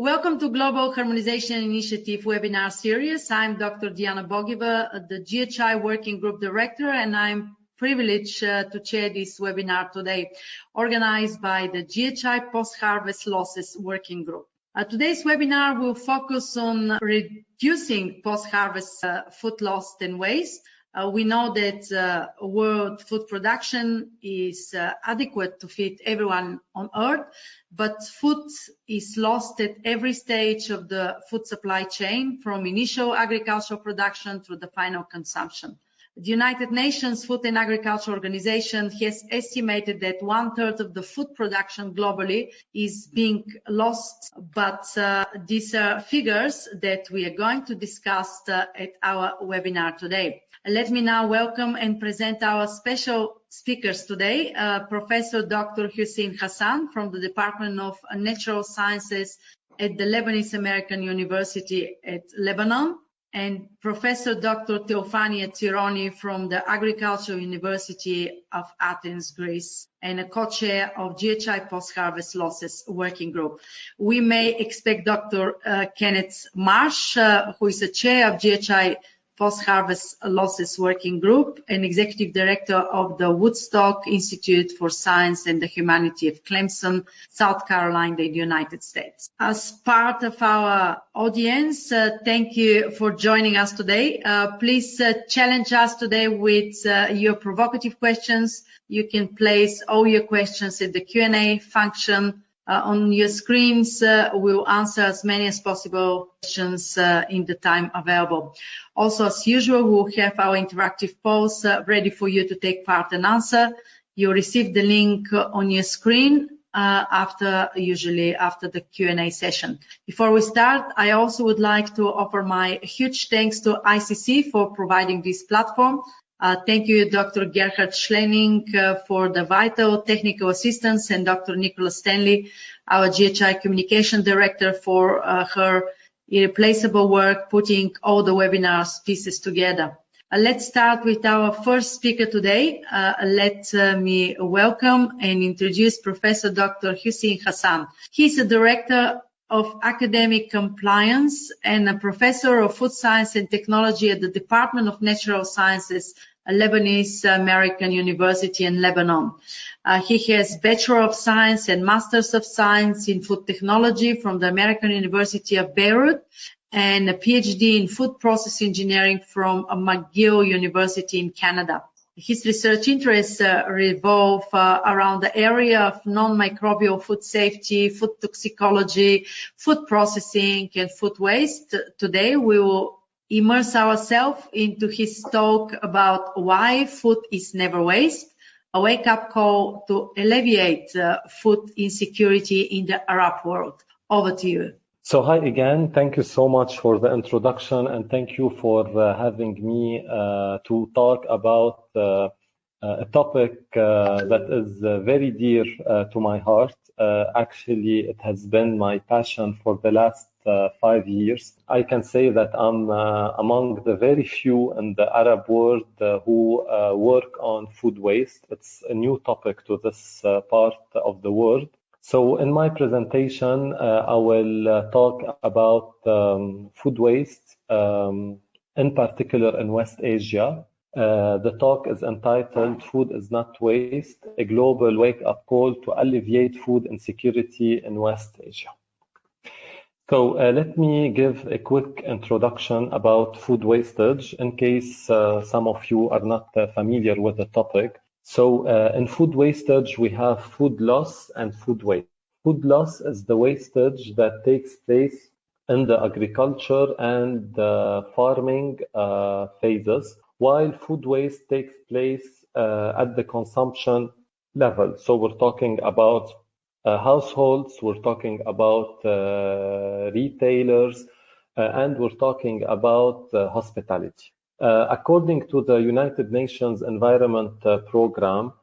Welcome to Global Harmonization Initiative webinar series. I'm Dr. Diana Bogiva, the GHI Working Group Director, and I'm privileged to chair this webinar today, organized by the GHI Post-Harvest Losses Working Group. Today's webinar will focus on reducing post-harvest food loss and waste. We know that world food production is adequate to feed everyone on Earth, but food is lost at every stage of the food supply chain, from initial agricultural production to the final consumption. The United Nations Food and Agriculture Organization has estimated that 1/3 of the food production globally is being lost, but these are figures that we are going to discuss at our webinar today. Let me now welcome and present our special speakers today, Professor Dr. Hussein Hassan from the Department of Natural Sciences at the Lebanese American University at Lebanon, and Professor Dr. Theophania Tironi from the Agricultural University of Athens, Greece, and a co-chair of GHI Post-Harvest Losses Working Group. We may expect Dr. Kenneth Marsh, who is the chair of GHI Post-Harvest Losses Working Group and Executive Director of the Woodstock Institute for Science and the Humanity of Clemson, South Carolina, the United States. As part of our audience, thank you for joining us today. Please challenge us today with your provocative questions. You can place all your questions in the Q&A function on your screens. We'll answer as many as possible questions in the time available. Also, as usual, we'll have our interactive polls ready for you to take part and answer. You'll receive the link on your screen usually after the Q&A session. Before we start, I also would like to offer my huge thanks to ICC for providing this platform. Thank you, Dr. Gerhard Schlenning, for the vital technical assistance, and Dr. Nicola Stanley, our GHI Communication Director, for her irreplaceable work putting all the webinars pieces together. Let's start with our first speaker today. Let me welcome and introduce Professor Dr. Hussein Hassan. He's a Director of Academic Compliance and a Professor of Food Science and Technology at the Department of Natural Sciences, Lebanese American University in Lebanon. He has Bachelor of Science and Masters of Science in Food Technology from the American University of Beirut, and a PhD in Food Process Engineering from McGill University in Canada. His research interests revolve around the area of non-microbial food safety, food toxicology, food processing, and food waste. Today, we will immerse ourselves into his talk about why food is never waste, a wake-up call to alleviate food insecurity in the Arab world. Over to you. So hi again. Thank you so much for the introduction, and thank you for having me to talk about a topic that is very dear to my heart. Actually, it has been my passion for the last 5 years. I can say that I'm among the very few in the Arab world who work on food waste. It's a new topic to this part of the world. So in my presentation, I will talk about food waste, in particular in West Asia. The talk is entitled "Food is Not Waste, a Global Wake-Up Call to Alleviate Food Insecurity in West Asia." So let me give a quick introduction about food wastage in case some of you are not familiar with the topic. So in food wastage, we have food loss and food waste. Food loss is the wastage that takes place in the agriculture and farming phases, while food waste takes place at the consumption level. So we're talking about households, we're talking about retailers, and we're talking about hospitality. According to the United Nations Environment Program,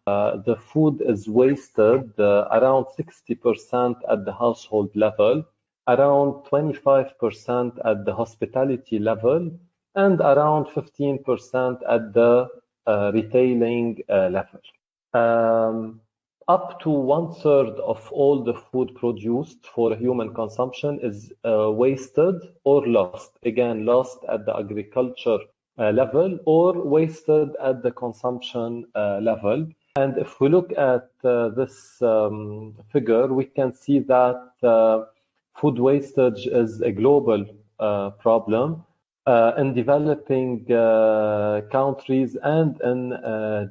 the food is wasted around 60% at the household level, around 25% at the hospitality level, and around 15% at the retailing level. up to 1/3 of all the food produced for human consumption is wasted or lost. Again, lost at the agriculture level or wasted at the consumption level. And if we look at this figure, we can see that food wastage is a global problem in developing countries and in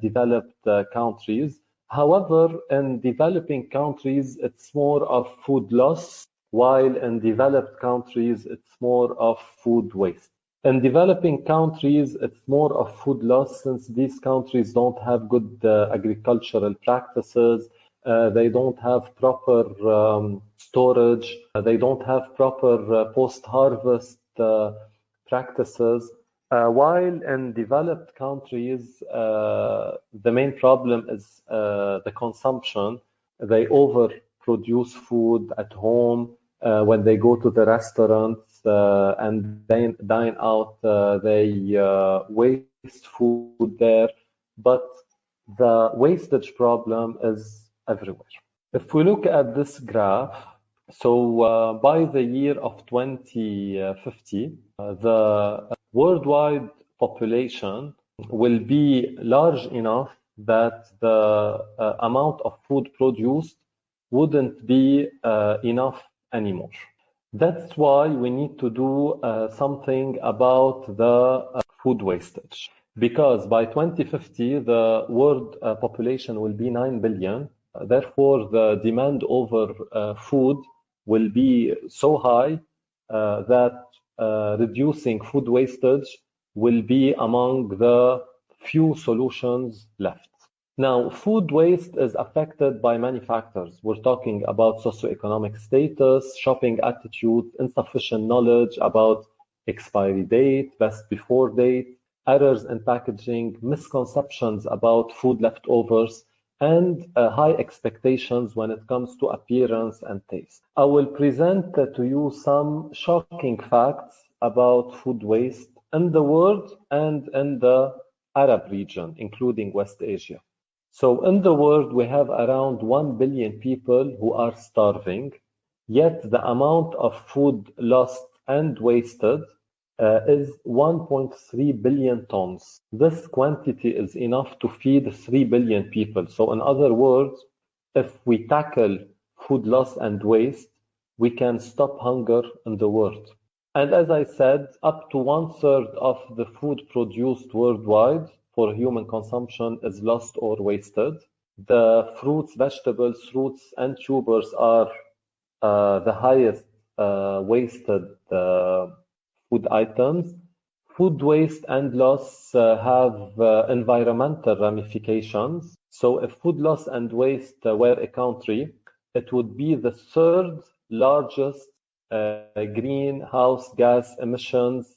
developed countries. However, in developing countries, it's more of food loss, while in developed countries, it's more of food waste. In developing countries, it's more of food loss since these countries don't have good agricultural practices. They don't have proper storage. They don't have proper post-harvest practices. While in developed countries, the main problem is the consumption. They overproduce food at home. When they go to the restaurants and dine out, they waste food there. But the wastage problem is everywhere. If we look at this graph, so by the year of 2050, the worldwide population will be large enough that the amount of food produced wouldn't be enough anymore. That's why we need to do something about the food wastage. Because by 2050, the world population will be 9 billion. Therefore, the demand over food will be so high that reducing food wastage will be among the few solutions left. Now, food waste is affected by many factors. We're talking about socioeconomic status, shopping attitude, insufficient knowledge about expiry date, best before date, errors in packaging, misconceptions about food leftovers, and high expectations when it comes to appearance and taste. I will present to you some shocking facts about food waste in the world and in the Arab region, including West Asia. So in the world, we have around 1 billion people who are starving, yet the amount of food lost and wasted is 1.3 billion tons. This quantity is enough to feed 3 billion people. So in other words, if we tackle food loss and waste, we can stop hunger in the world. And as I said, up to 1/3 of the food produced worldwide for human consumption is lost or wasted. The fruits, vegetables, roots, and tubers are the highest wasted food items. Food waste and loss have environmental ramifications. So if food loss and waste were a country, it would be the third largest greenhouse gas emissions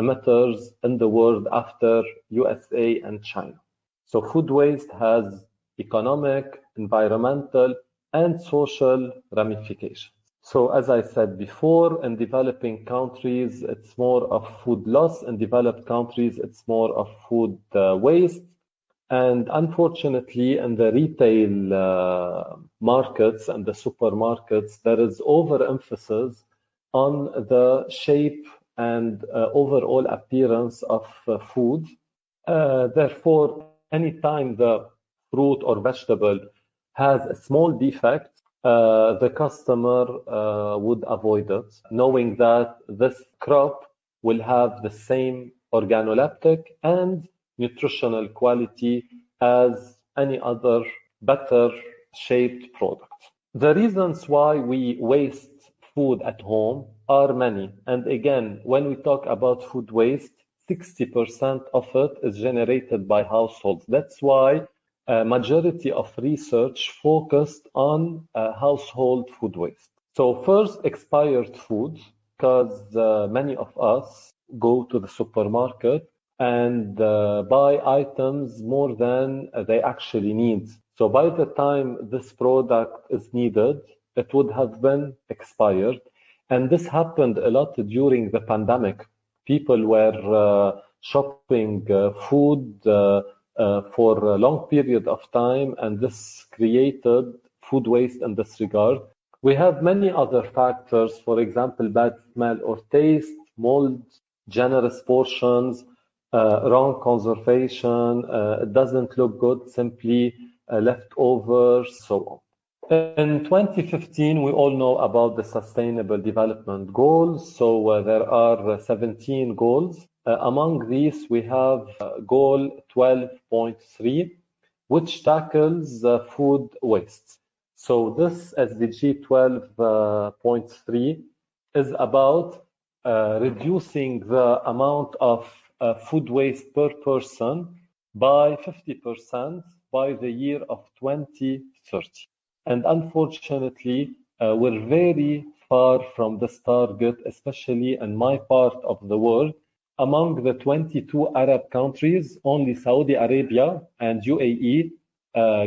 emitters in the world after USA and China. So food waste has economic, environmental, and social ramifications. So as I said before, in developing countries, it's more of food loss. In developed countries, it's more of food waste. And unfortunately, in the retail markets and the supermarkets, there is overemphasis on the shape and overall appearance of food. Therefore, anytime the fruit or vegetable has a small defect, the customer would avoid it, knowing that this crop will have the same organoleptic and nutritional quality as any other better shaped product. The reasons why we waste food at home are many. And again, when we talk about food waste, 60% of it is generated by households. That's why a majority of research focused on household food waste. So first, expired food, because many of us go to the supermarket and buy items more than they actually need. So by the time this product is needed, it would have been expired. And this happened a lot during the pandemic. People were shopping food for a long period of time, and this created food waste in this regard. We have many other factors, for example, bad smell or taste, mold, generous portions, wrong conservation, it doesn't look good, simply leftovers, so on. In 2015, we all know about the Sustainable Development Goals. So there are 17 goals. Among these, we have goal 12.3, which tackles food waste. So this SDG 12.3 is about reducing the amount of food waste per person by 50% by the year of 2030. And unfortunately, we're very far from this target, especially in my part of the world. Among the 22 Arab countries, only Saudi Arabia and UAE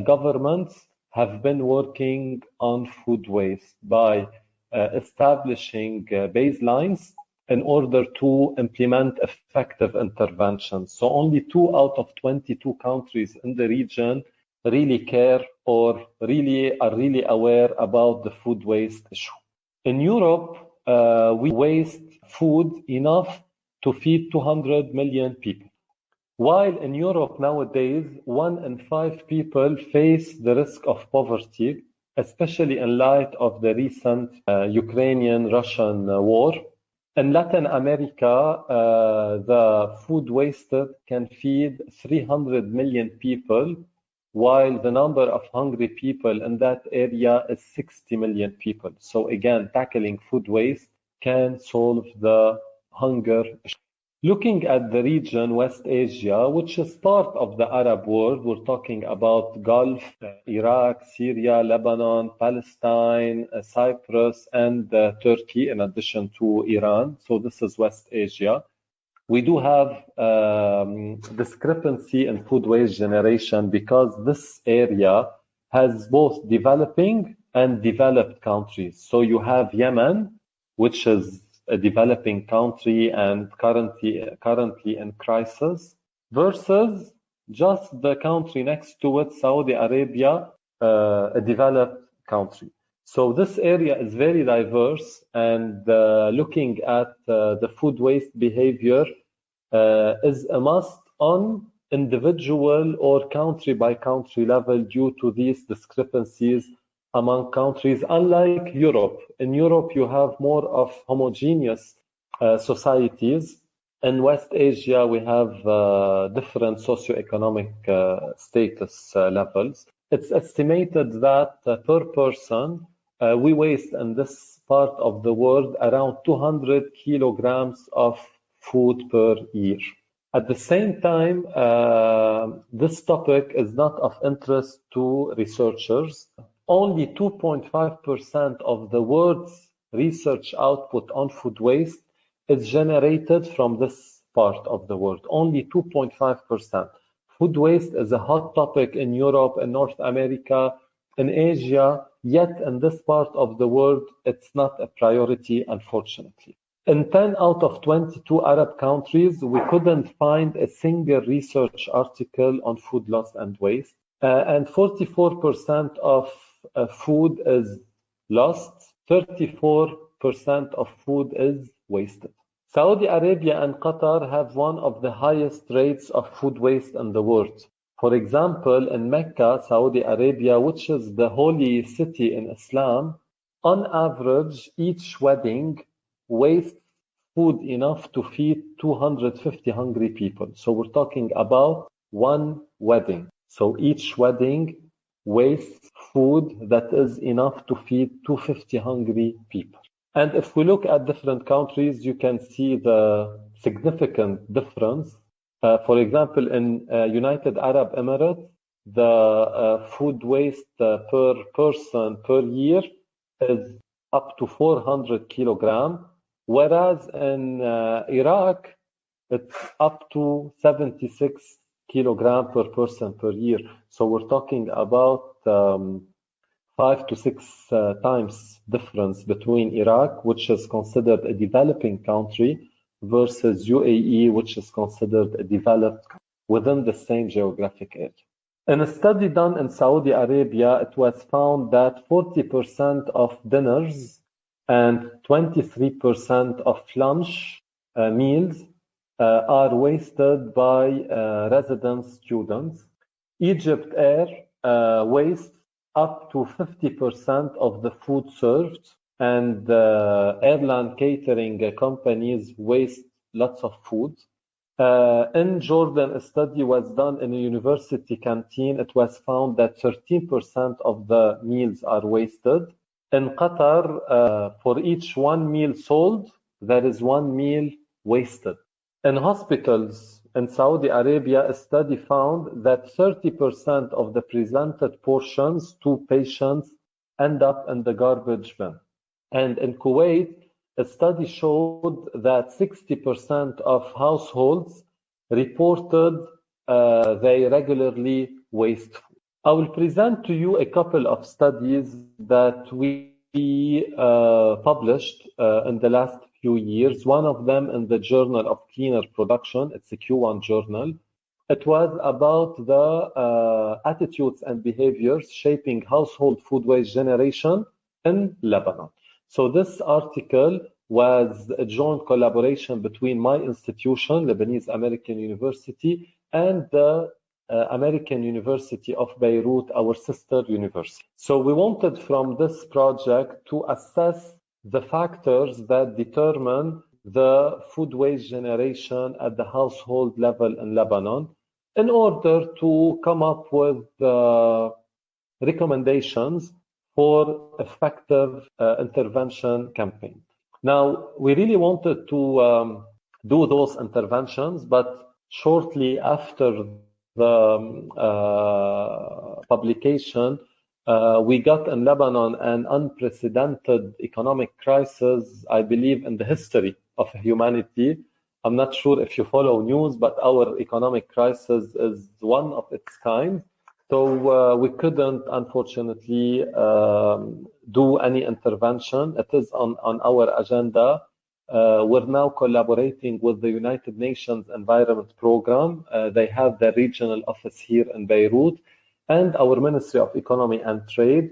governments have been working on food waste by establishing baselines in order to implement effective interventions. So only 2 out of 22 countries in the region really care or really are really aware about the food waste issue. In Europe, we waste food enough to feed 200 million people. While in Europe nowadays, 1 in 5 people face the risk of poverty, especially in light of the recent Ukrainian-Russian war. In Latin America, the food wasted can feed 300 million people, while the number of hungry people in that area is 60 million people. So again, tackling food waste can solve the hunger issue. Looking at the region, West Asia, which is part of the Arab world, we're talking about Gulf, Iraq, Syria, Lebanon, Palestine, Cyprus, and Turkey, in addition to Iran. So this is West Asia. We do have discrepancy in food waste generation because this area has both developing and developed countries. So you have Yemen, which is a developing country and currently in crisis, versus just the country next to it, Saudi Arabia, a developed country. So this area is very diverse, and looking at the food waste behavior is a must on individual or country by country level due to these discrepancies among countries, unlike Europe. In Europe, you have more of homogeneous societies. In West Asia, we have different socioeconomic status levels. It's estimated that per person, we waste in this part of the world around 200 kilograms of food per year. At the same time, this topic is not of interest to researchers. Only 2.5% of the world's research output on food waste is generated from this part of the world. Only 2.5%. Food waste is a hot topic in Europe and North America, in Asia, yet in this part of the world, it's not a priority, unfortunately. In 10 out of 22 Arab countries, we couldn't find a single research article on food loss and waste. And 44% of food is lost, 34% of food is wasted. Saudi Arabia and Qatar have one of the highest rates of food waste in the world. For example, in Mecca, Saudi Arabia, which is the holy city in Islam, on average, each wedding wastes food enough to feed 250 hungry people. So we're talking about one wedding. So each wedding wastes food that is enough to feed 250 hungry people. And if we look at different countries, you can see the significant difference. For example, in United Arab Emirates, the food waste per person per year is up to 400 kilograms, whereas in Iraq, it's up to 76 kilogram per person per year. So we're talking about 5 to 6 times difference between Iraq, which is considered a developing country, versus UAE, which is considered a developed country. within the same geographic area. In a study done in Saudi Arabia, it was found that 40% of dinners and 23% of lunch meals are wasted by resident students. Egypt Air wastes up to 50% of the food served, and airline catering companies waste lots of food. In Jordan, a study was done in a university canteen. It was found that 13% of the meals are wasted. In Qatar, for each one meal sold, there is one meal wasted. In hospitals in Saudi Arabia, a study found that 30% of the presented portions to patients end up in the garbage bin. And in Kuwait, a study showed that 60% of households reported they regularly waste food. I will present to you a couple of studies that we published in the last few years. One of them in the Journal of Cleaner Production. It's a Q1 journal. It was about the attitudes and behaviors shaping household food waste generation in Lebanon. So this article was a joint collaboration between my institution, Lebanese American University, and the American University of Beirut, our sister university. So we wanted from this project to assess the factors that determine the food waste generation at the household level in Lebanon in order to come up with recommendations for effective intervention campaign. Now, we really wanted to do those interventions, but shortly after the publication, we got in Lebanon an unprecedented economic crisis, I believe, in the history of humanity. I'm not sure if you follow news, but our economic crisis is one of its kind. So we couldn't, unfortunately, do any intervention. It is on our agenda. We're now collaborating with the United Nations Environment Program. They have their regional office here in Beirut, and our Ministry of Economy and Trade.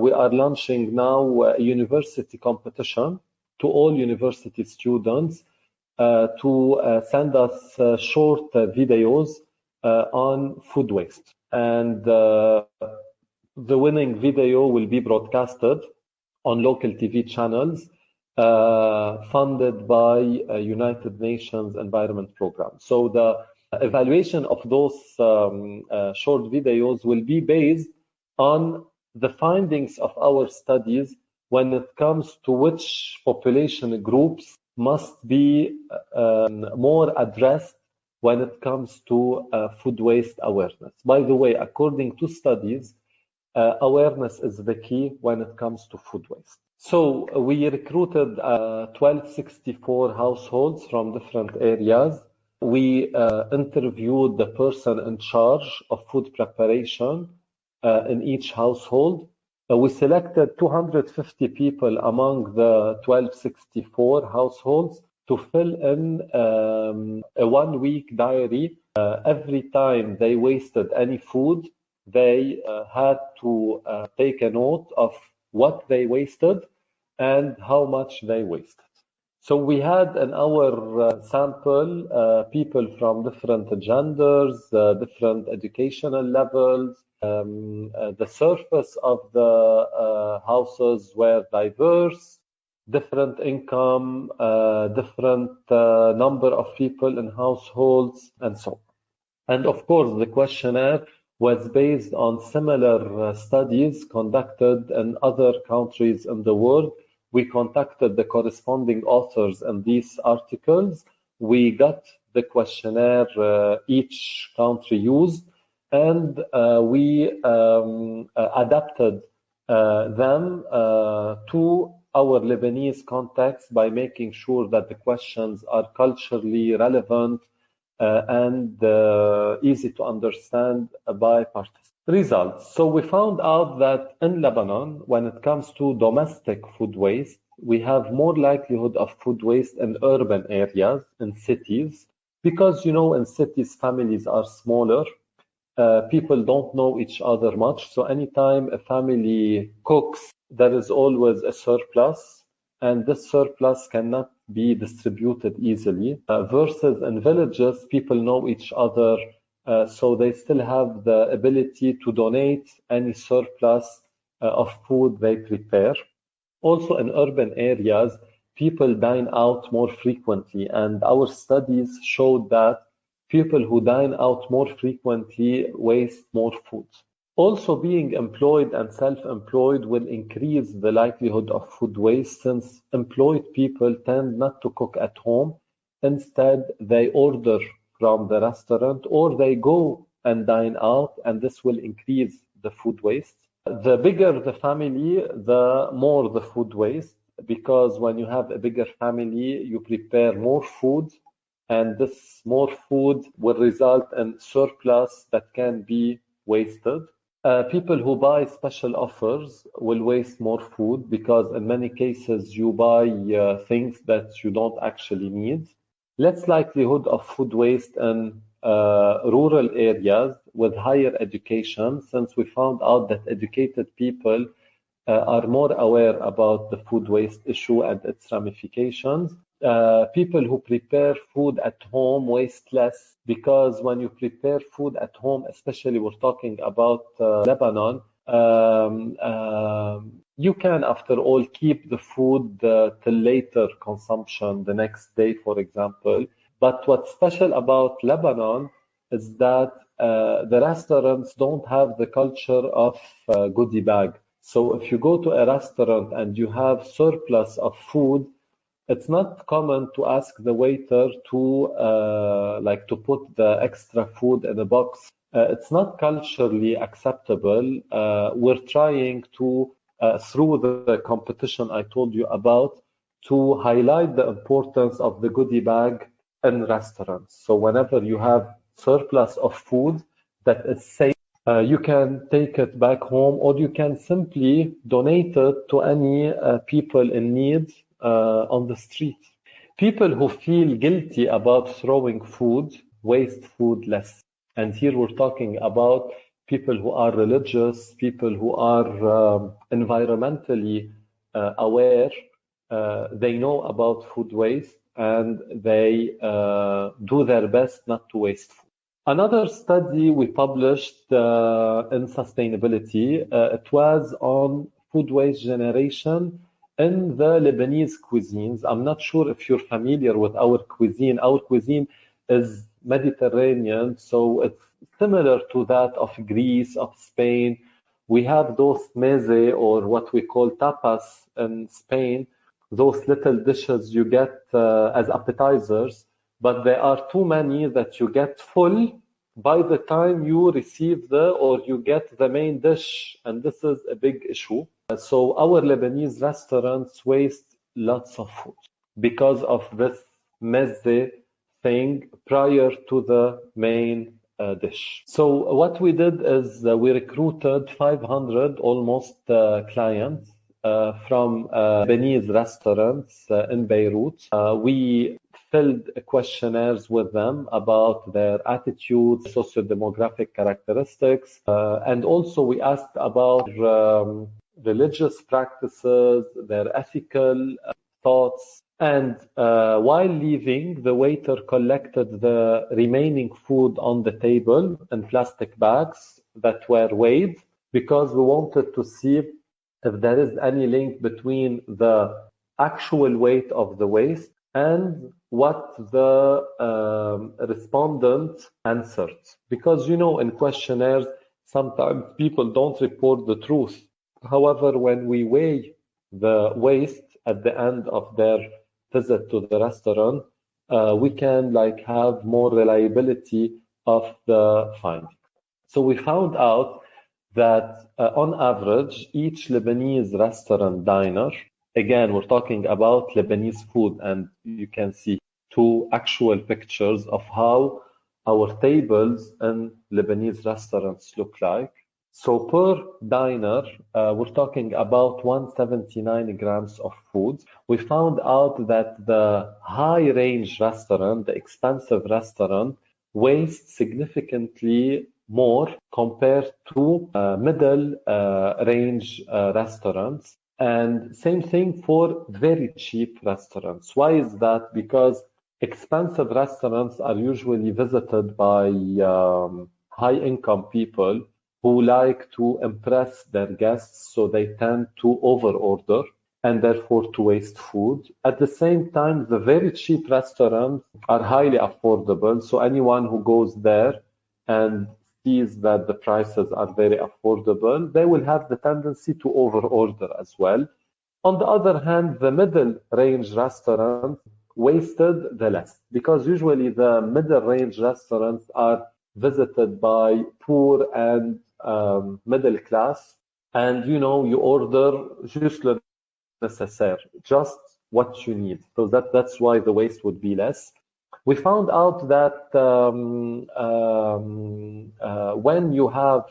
We are launching now a university competition to all university students to send us short videos on food waste. And the winning video will be broadcasted on local TV channels funded by United Nations Environment Program. So the evaluation of those short videos will be based on the findings of our studies when it comes to which population groups must be more addressed when it comes to food waste awareness. By the way, according to studies, awareness is the key when it comes to food waste. So we recruited 1264 households from different areas. We interviewed the person in charge of food preparation in each household. We selected 250 people among the 1264 households to fill in a one-week diary. Every time they wasted any food, they had to take a note of what they wasted and how much they wasted. So we had in our sample people from different genders, different educational levels. The surface of the houses were diverse, different income, different number of people in households, and so on. And of course, the questionnaire was based on similar studies conducted in other countries in the world. We contacted the corresponding authors in these articles. We got the questionnaire each country used, and we adapted them to our Lebanese context by making sure that the questions are culturally relevant and easy to understand by participants. Results. So we found out that in Lebanon, when it comes to domestic food waste, we have more likelihood of food waste in urban areas, in cities, Because, in cities, families are smaller. People don't know each other much. So anytime a family cooks, there is always a surplus, and this surplus cannot be distributed easily. Versus in villages, people know each other, so they still have the ability to donate any surplus of food they prepare. Also, in urban areas, people dine out more frequently, and our studies showed that people who dine out more frequently waste more food. Also, being employed and self-employed will increase the likelihood of food waste, since employed people tend not to cook at home. Instead, they order from the restaurant or they go and dine out, and this will increase the food waste. The bigger the family, the more the food waste, because when you have a bigger family, you prepare more food, and this more food will result in surplus that can be wasted. People who buy special offers will waste more food because in many cases you buy things that you don't actually need. Less likelihood of food waste in rural areas with higher education, since we found out that educated people are more aware about the food waste issue and its ramifications. People who prepare food at home waste less, because when you prepare food at home, especially we're talking about Lebanon, you can, after all, keep the food till later consumption the next day, for example. But what's special about Lebanon is that the restaurants don't have the culture of goodie bag. So if you go to a restaurant and you have surplus of food, it's not common to ask the waiter to put the extra food in a box. It's not culturally acceptable. We're trying to, through the competition I told you about, to highlight the importance of the goodie bag in restaurants. So whenever you have surplus of food that is safe, you can take it back home, or you can simply donate it to any people in need on the street. People who feel guilty about throwing food waste food less. And here we're talking about people who are religious, people who are environmentally aware. They know about food waste, and they do their best not to waste food. Another study we published in sustainability, it was on food waste generation in the Lebanese cuisines. I'm not sure if you're familiar with our cuisine. Our cuisine is Mediterranean, so it's similar to that of Greece, of Spain. We have those meze, or what we call tapas in Spain, those little dishes you get as appetizers, but there are too many that you get full by the time you receive or you get the main dish, and this is a big issue. So our Lebanese restaurants waste lots of food because of this meze thing prior to the main dish. So what we did is we recruited 500 almost clients from Lebanese restaurants in Beirut. We filled questionnaires with them about their attitudes, socio-demographic characteristics, and also we asked about religious practices, their ethical thoughts. And while leaving, the waiter collected the remaining food on the table in plastic bags that were weighed, because we wanted to see if there is any link between the actual weight of the waste and what the respondent answered. Because, in questionnaires, sometimes people don't report the truth. However, when we weigh the waste at the end of their visit to the restaurant, we can have more reliability of the findings. So we found out that on average, each Lebanese restaurant diner, again, we're talking about Lebanese food, and you can see two actual pictures of how our tables in Lebanese restaurants look like. So per diner, we're talking about 179 grams of food. We found out that the high-range restaurant, the expensive restaurant, wastes significantly more compared to middle range restaurants. And same thing for very cheap restaurants. Why is that? Because expensive restaurants are usually visited by high-income people who like to impress their guests, so they tend to overorder and therefore to waste food. At the same time, the very cheap restaurants are highly affordable, so anyone who goes there and sees that the prices are very affordable, they will have the tendency to overorder as well. On the other hand, the middle range restaurants wasted the less because usually the middle range restaurants are visited by poor and middle class, and you order just le nécessaire, just what you need. So that's why the waste would be less. We found out that when you have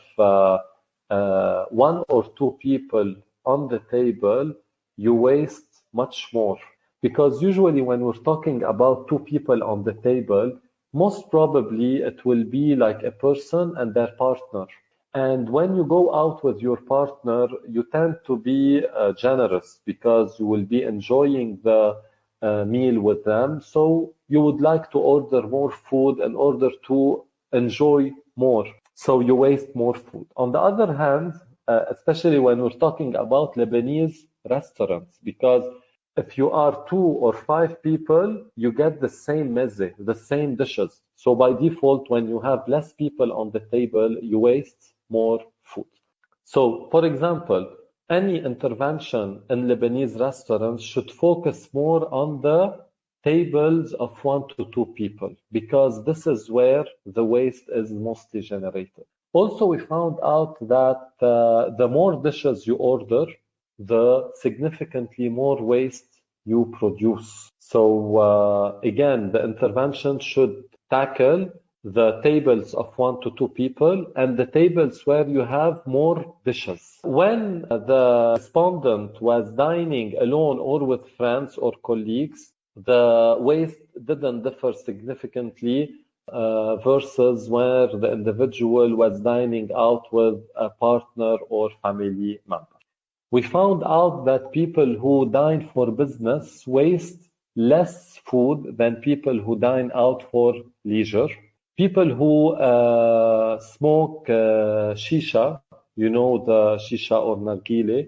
one or two people on the table, you waste much more. Because usually when we're talking about two people on the table, most probably it will be like a person and their partner. And when you go out with your partner, you tend to be generous because you will be enjoying the meal with them. So you would like to order more food in order to enjoy more. So you waste more food. On the other hand, especially when we're talking about Lebanese restaurants, because if you are two or five people, you get the same meze, the same dishes. So by default, when you have less people on the table, you waste more food. So, for example, any intervention in Lebanese restaurants should focus more on the tables of 1 to 2 people, because this is where the waste is mostly generated. Also, we found out that the more dishes you order, the significantly more waste you produce. So again, the intervention should tackle the tables of 1 to 2 people and the tables where you have more dishes. When the respondent was dining alone or with friends or colleagues, the waste didn't differ significantly versus where the individual was dining out with a partner or family member. We found out that people who dine for business waste less food than people who dine out for leisure. People who smoke shisha, the shisha or nargile,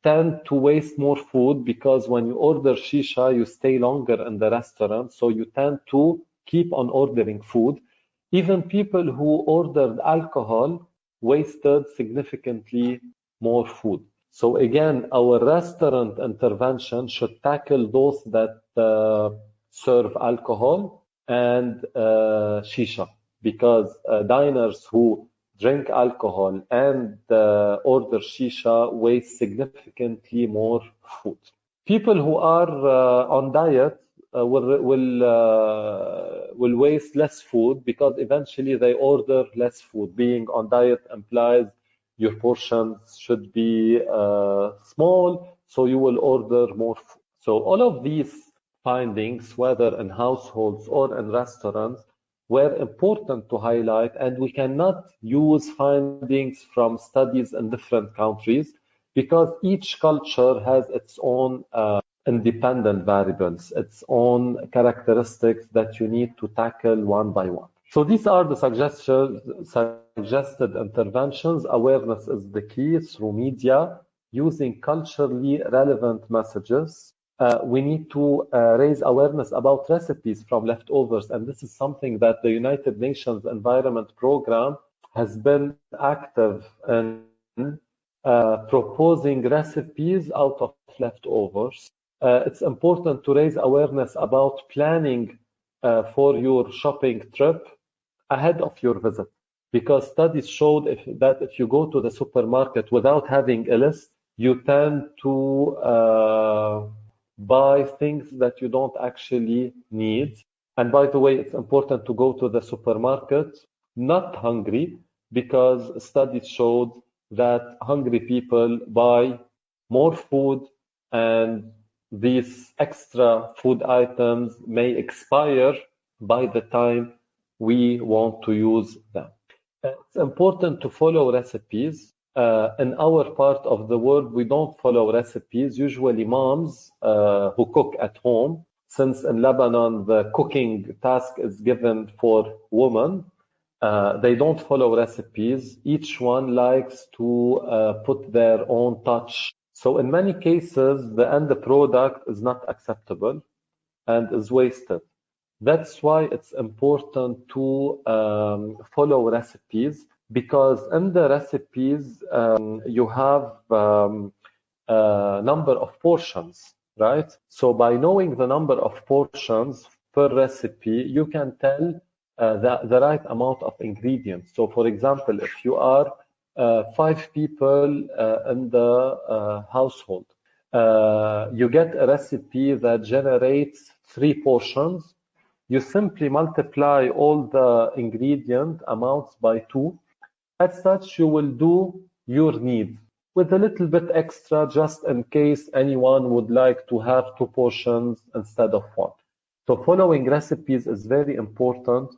tend to waste more food because when you order shisha, you stay longer in the restaurant, so you tend to keep on ordering food. Even people who ordered alcohol wasted significantly more food. So again, our restaurant intervention should tackle those that serve alcohol and shisha, because diners who drink alcohol and order shisha waste significantly more food. People who are on diet will waste less food because eventually they order less food. Being on diet implies your portions should be small, so you will order more food. So all of these findings, whether in households or in restaurants, were important to highlight, and we cannot use findings from studies in different countries because each culture has its own independent variables, its own characteristics that you need to tackle one by one. So these are the suggested interventions. Awareness is the key through media, using culturally relevant messages. We need to raise awareness about recipes from leftovers, and this is something that the United Nations Environment Programme has been active in proposing recipes out of leftovers. It's important to raise awareness about planning for your shopping trip ahead of your visit, because studies showed that if you go to the supermarket without having a list, you tend to buy things that you don't actually need. And by the way, it's important to go to the supermarket not hungry, because studies showed that hungry people buy more food, and these extra food items may expire by the time we want to use them. It's important to follow recipes. In our part of the world, we don't follow recipes. Usually, moms who cook at home, since in Lebanon the cooking task is given for women, they don't follow recipes. Each one likes to put their own touch. So in many cases, the end product is not acceptable and is wasted. That's why it's important to follow recipes, because in the recipes you have a number of portions, right? So by knowing the number of portions per recipe, you can tell the right amount of ingredients. So for example, if you are 5 people in the household, you get a recipe that generates 3 portions. You simply multiply all the ingredient amounts by 2. As such, you will do your need with a little bit extra just in case anyone would like to have 2 portions instead of 1. So following recipes is very important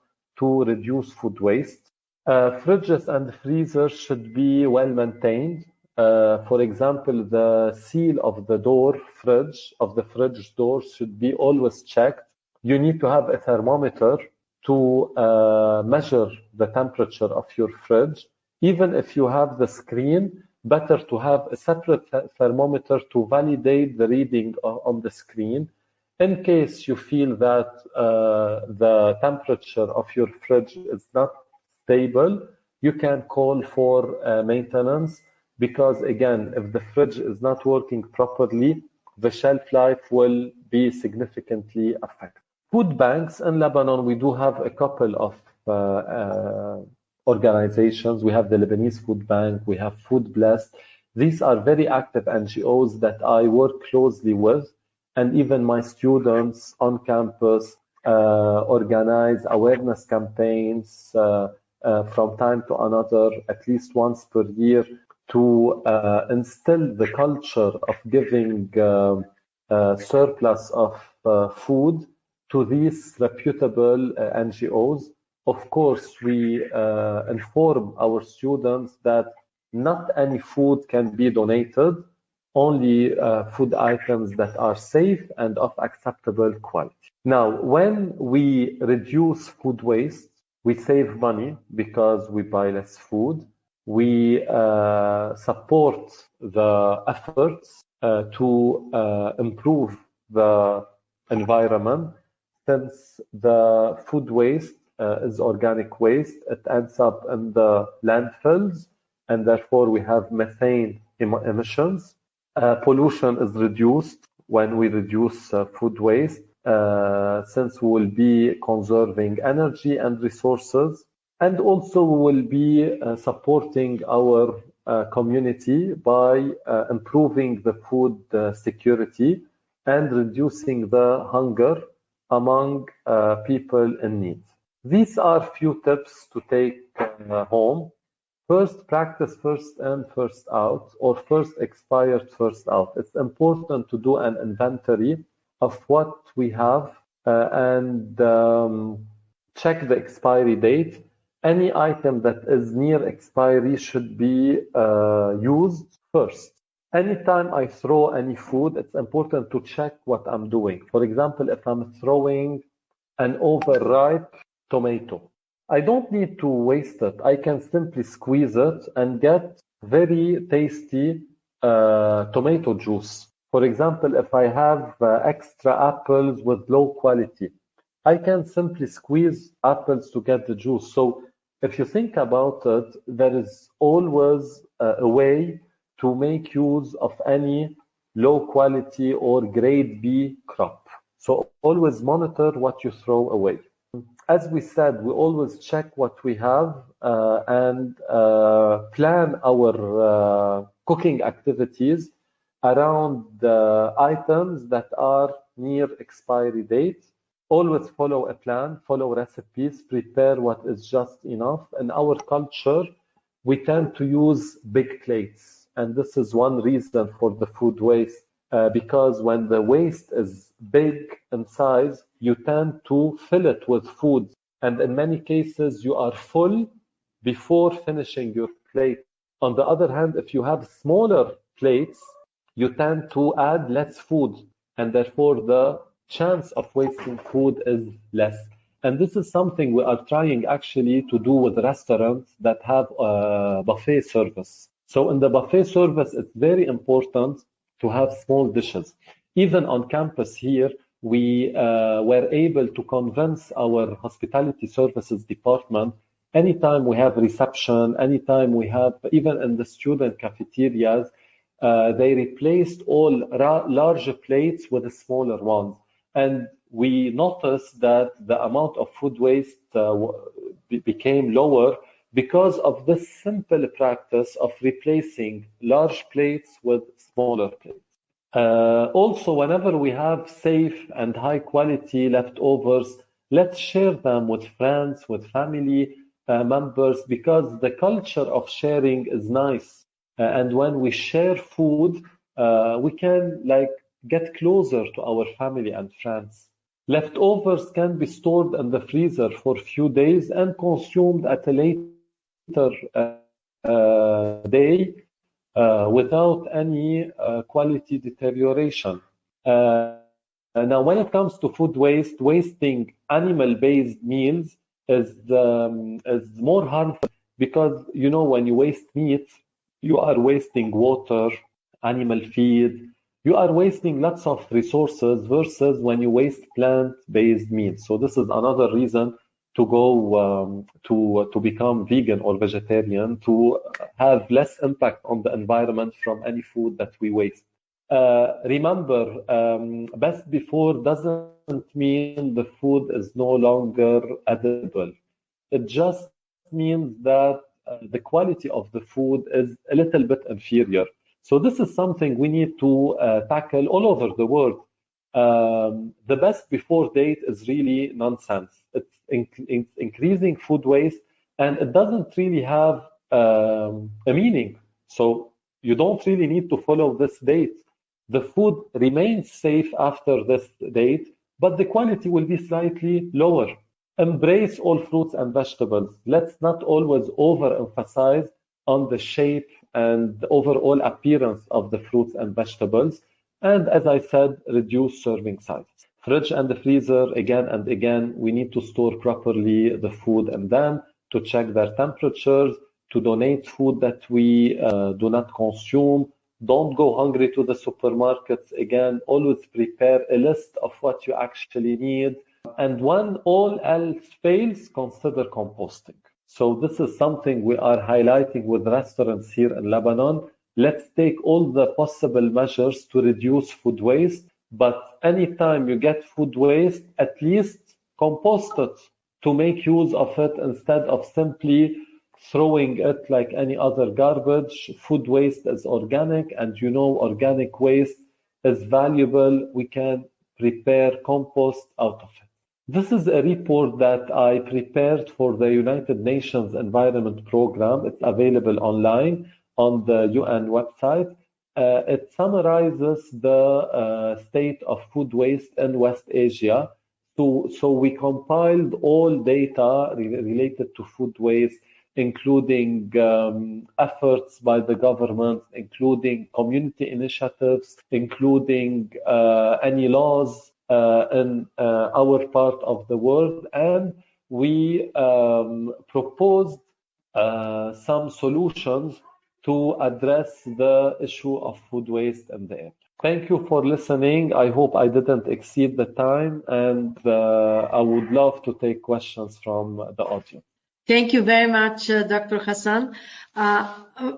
to reduce food waste. Fridges and freezers should be well maintained. For example, the seal of the fridge door should be always checked. You need to have a thermometer to measure the temperature of your fridge. Even if you have the screen, better to have a separate thermometer to validate the reading on the screen. In case you feel that the temperature of your fridge is not stable, you can call for maintenance, because again, if the fridge is not working properly, the shelf life will be significantly affected. Food banks in Lebanon, we do have a couple of organizations. We have the Lebanese Food Bank, we have Food Blessed. These are very active NGOs that I work closely with, and even my students on campus organize awareness campaigns from time to another, at least once per year, to instill the culture of giving surplus of food to these reputable NGOs. Of course, we inform our students that not any food can be donated, only food items that are safe and of acceptable quality. Now, when we reduce food waste, we save money because we buy less food. We support the efforts to improve the environment. Since the food waste is organic waste, it ends up in the landfills, and therefore we have methane emissions. Pollution is reduced when we reduce food waste, since we will be conserving energy and resources, and also we will be supporting our community by improving the food security and reducing the hunger among people in need. These are few tips to take home. First, practice first in, first out, or first expired, first out. It's important to do an inventory of what we have and check the expiry date. Any item that is near expiry should be used first. Anytime I throw any food, it's important to check what I'm doing. For example, if I'm throwing an overripe tomato, I don't need to waste it. I can simply squeeze it and get very tasty tomato juice. For example, if I have extra apples with low quality, I can simply squeeze apples to get the juice. So if you think about it, there is always a way to make use of any low quality or grade B crop. So always monitor what you throw away. As we said, we always check what we have and plan our cooking activities around the items that are near expiry date. Always follow a plan, follow recipes, prepare what is just enough. In our culture, we tend to use big plates. And this is one reason for the food waste, because when the waste is big in size, you tend to fill it with food. And in many cases, you are full before finishing your plate. On the other hand, if you have smaller plates, you tend to add less food, and therefore the chance of wasting food is less. And this is something we are trying actually to do with restaurants that have a buffet service. So in the buffet service, it's very important to have small dishes. Even on campus here, we were able to convince our hospitality services department, anytime we have reception, anytime we have, even in the student cafeterias, they replaced all larger plates with smaller ones. And we noticed that the amount of food waste became lower because of this simple practice of replacing large plates with smaller plates. Also, whenever we have safe and high quality leftovers, let's share them with friends, with family members, because the culture of sharing is nice. And when we share food, we can get closer to our family and friends. Leftovers can be stored in the freezer for a few days and consumed at a later day without any quality deterioration. Now, when it comes to food waste, wasting animal-based meals is more harmful because, when you waste meat, you are wasting water, animal feed, you are wasting lots of resources versus when you waste plant-based meat. So this is another reason to go to become vegan or vegetarian, to have less impact on the environment from any food that we waste. Remember, best before doesn't mean the food is no longer edible. It just means that the quality of the food is a little bit inferior. So this is something we need to tackle all over the world. The best before date is really nonsense. It's increasing food waste, and it doesn't really have a meaning. So you don't really need to follow this date. The food remains safe after this date, but the quality will be slightly lower. Embrace all fruits and vegetables. Let's not always overemphasize on the shape and the overall appearance of the fruits and vegetables. And as I said, reduce serving sizes. Fridge and the freezer, again and again, we need to store properly the food and then to check their temperatures, to donate food that we do not consume. Don't go hungry to the supermarkets. Again, always prepare a list of what you actually need. And when all else fails, consider composting. So this is something we are highlighting with restaurants here in Lebanon. Let's take all the possible measures to reduce food waste. But anytime you get food waste, at least compost it to make use of it instead of simply throwing it like any other garbage. Food waste is organic, and organic waste is valuable. We can prepare compost out of it. This is a report that I prepared for the United Nations Environment Program. It's available online on the UN website. It summarizes the state of food waste in West Asia. So we compiled all data related to food waste, including efforts by the government, including community initiatives, including any laws in our part of the world. And we proposed some solutions to address the issue of food waste in the air. Thank you for listening. I hope I didn't exceed the time, and I would love to take questions from the audience. Thank you very much, Dr. Hassan.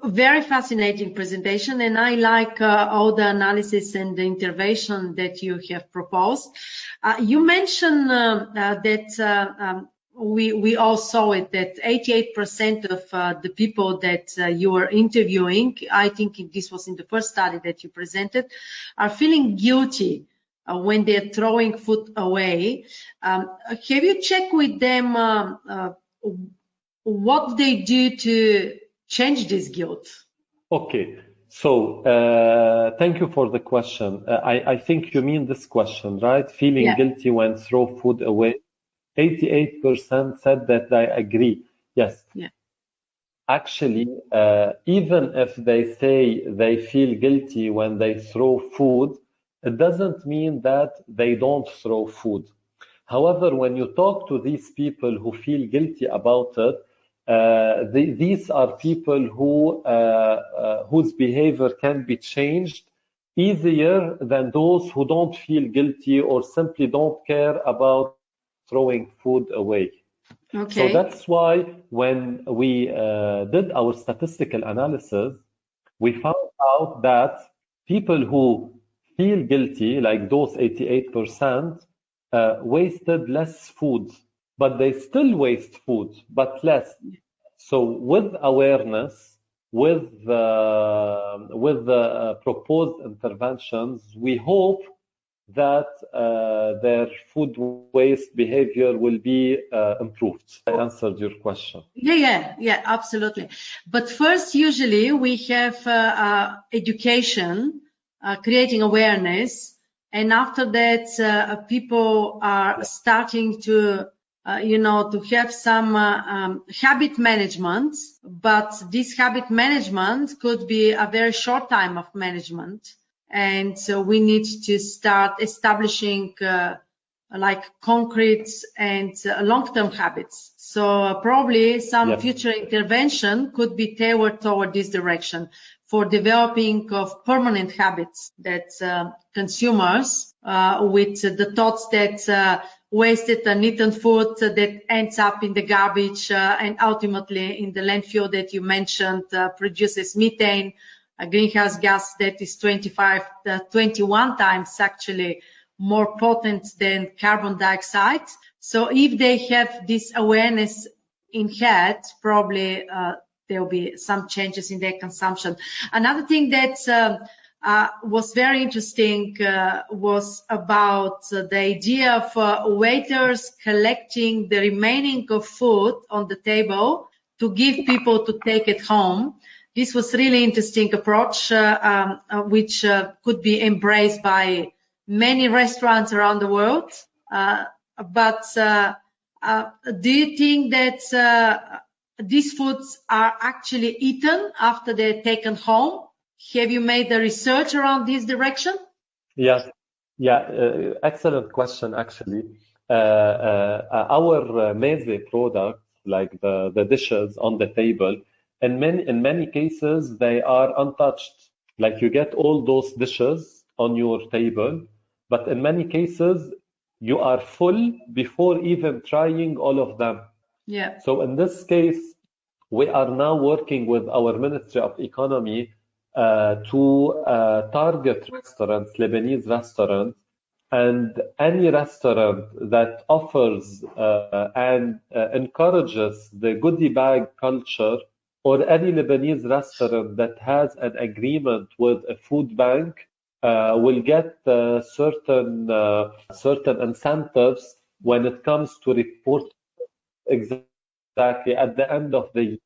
Very fascinating presentation, and I like all the analysis and the intervention that you have proposed. You mentioned that we all saw it, that 88% of the people that you were interviewing, I think this was in the first study that you presented, are feeling guilty when they're throwing food away. Have you checked with them what they do change this guilt? Okay, so thank you for the question. I think you mean this question, right? Feeling Yeah. guilty when throw food away. 88% said that I agree. Yes. Yeah. Actually, even if they say they feel guilty when they throw food, it doesn't mean that they don't throw food. However, when you talk to these people who feel guilty about it, these are people whose behavior can be changed easier than those who don't feel guilty or simply don't care about throwing food away. Okay. So that's why when we did our statistical analysis, we found out that people who feel guilty, like those 88%, wasted less food, but they still waste food, but less. So with awareness, with the proposed interventions, we hope that their food waste behavior will be improved. I answered your question. Yeah, absolutely. But first, usually we have education, creating awareness, and after that, people are starting to, to have some habit management. But this habit management could be a very short time of management, and so we need to start establishing like concrete and long-term habits. So probably some future intervention could be tailored toward this direction for developing of permanent habits that consumers with the thoughts that wasted and eaten food that ends up in the garbage and ultimately in the landfill that you mentioned produces methane, a greenhouse gas that is 21 times actually more potent than carbon dioxide. So if they have this awareness in head, probably there will be some changes in their consumption. Another thing that was very interesting was about the idea of waiters collecting the remaining of food on the table to give people to take it home. This was really interesting approach, which could be embraced by many restaurants around the world. But do you think that these foods are actually eaten after they're taken home? Have you made the research around this direction? Yes, excellent question, actually. Our meze product, like the dishes on the table, in many cases, they are untouched. Like you get all those dishes on your table, but in many cases, you are full before even trying all of them. Yeah. So in this case, we are now working with our Ministry of Economy to target restaurants, Lebanese restaurants, and any restaurant that offers and encourages the goodie bag culture, or any Lebanese restaurant that has an agreement with a food bank will get certain incentives when it comes to report exactly at the end of the year.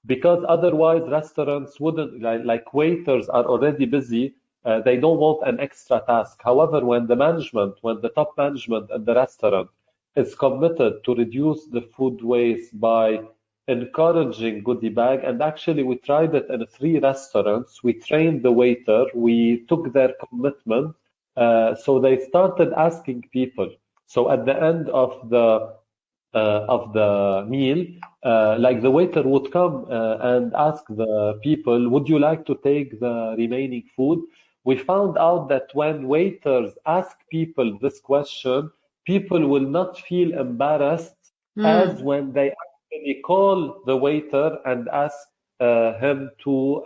Because otherwise, restaurants wouldn't, like waiters are already busy, they don't want an extra task. However, when the top management at the restaurant is committed to reduce the food waste by encouraging goodie bag, and actually we tried it in 3 restaurants, we trained the waiter, we took their commitment, so they started asking people. So at the end of the meal, like the waiter would come and ask the people, would you like to take the remaining food? We found out that when waiters ask people this question, people will not feel embarrassed as when they actually call the waiter and ask him to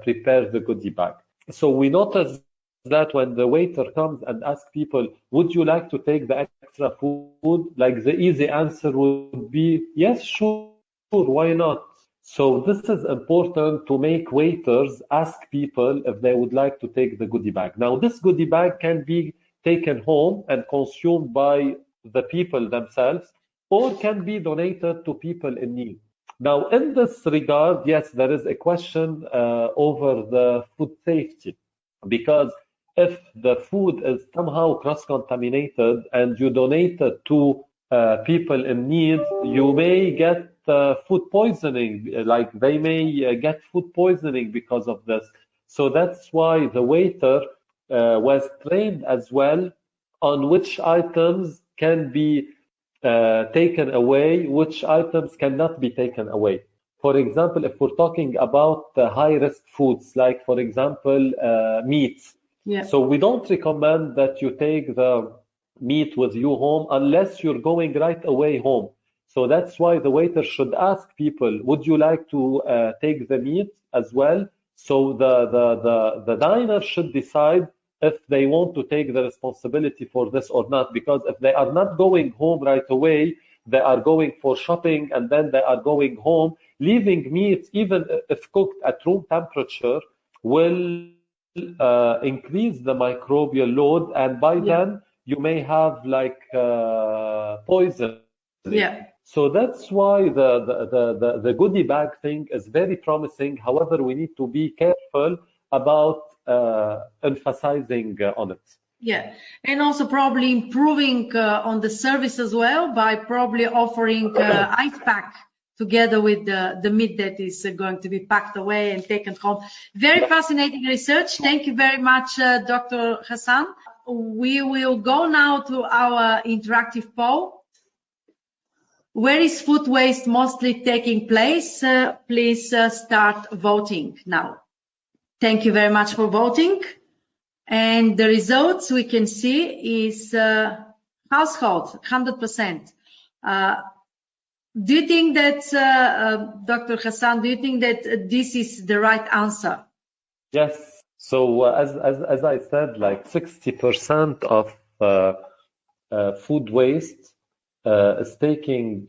prepare the goodie bag. So we noticed that when the waiter comes and asks people, would you like to take the extra food? Like the easy answer would be, yes, sure, why not? So this is important to make waiters ask people if they would like to take the goodie bag. Now, this goodie bag can be taken home and consumed by the people themselves, or can be donated to people in need. Now, in this regard, yes, there is a question over the food safety, because if the food is somehow cross-contaminated and you donate it to people in need, you may get food poisoning, like they may get food poisoning because of this. So that's why the waiter was trained as well on which items can be taken away, which items cannot be taken away. For example, if we're talking about high-risk foods, like for example, meat. Yeah. So we don't recommend that you take the meat with you home unless you're going right away home. So that's why the waiter should ask people, would you like to take the meat as well? So the diner should decide if they want to take the responsibility for this or not, because if they are not going home right away, they are going for shopping and then they are going home, leaving meat, even if cooked at room temperature, will increase the microbial load, and by then you may have like poison. Yeah. So that's why the goodie bag thing is very promising. However, we need to be careful about emphasizing on it. Yeah, and also probably improving on the service as well by probably offering ice pack together with the meat that is going to be packed away and taken home. Very fascinating research. Thank you very much, Dr. Hassan. We will go now to our interactive poll. Where is food waste mostly taking place? Please start voting now. Thank you very much for voting. And the results we can see is household, 100%. Do you think that, Dr. Hassan, do you think that this is the right answer? Yes. So as I said, like 60% of food waste is taking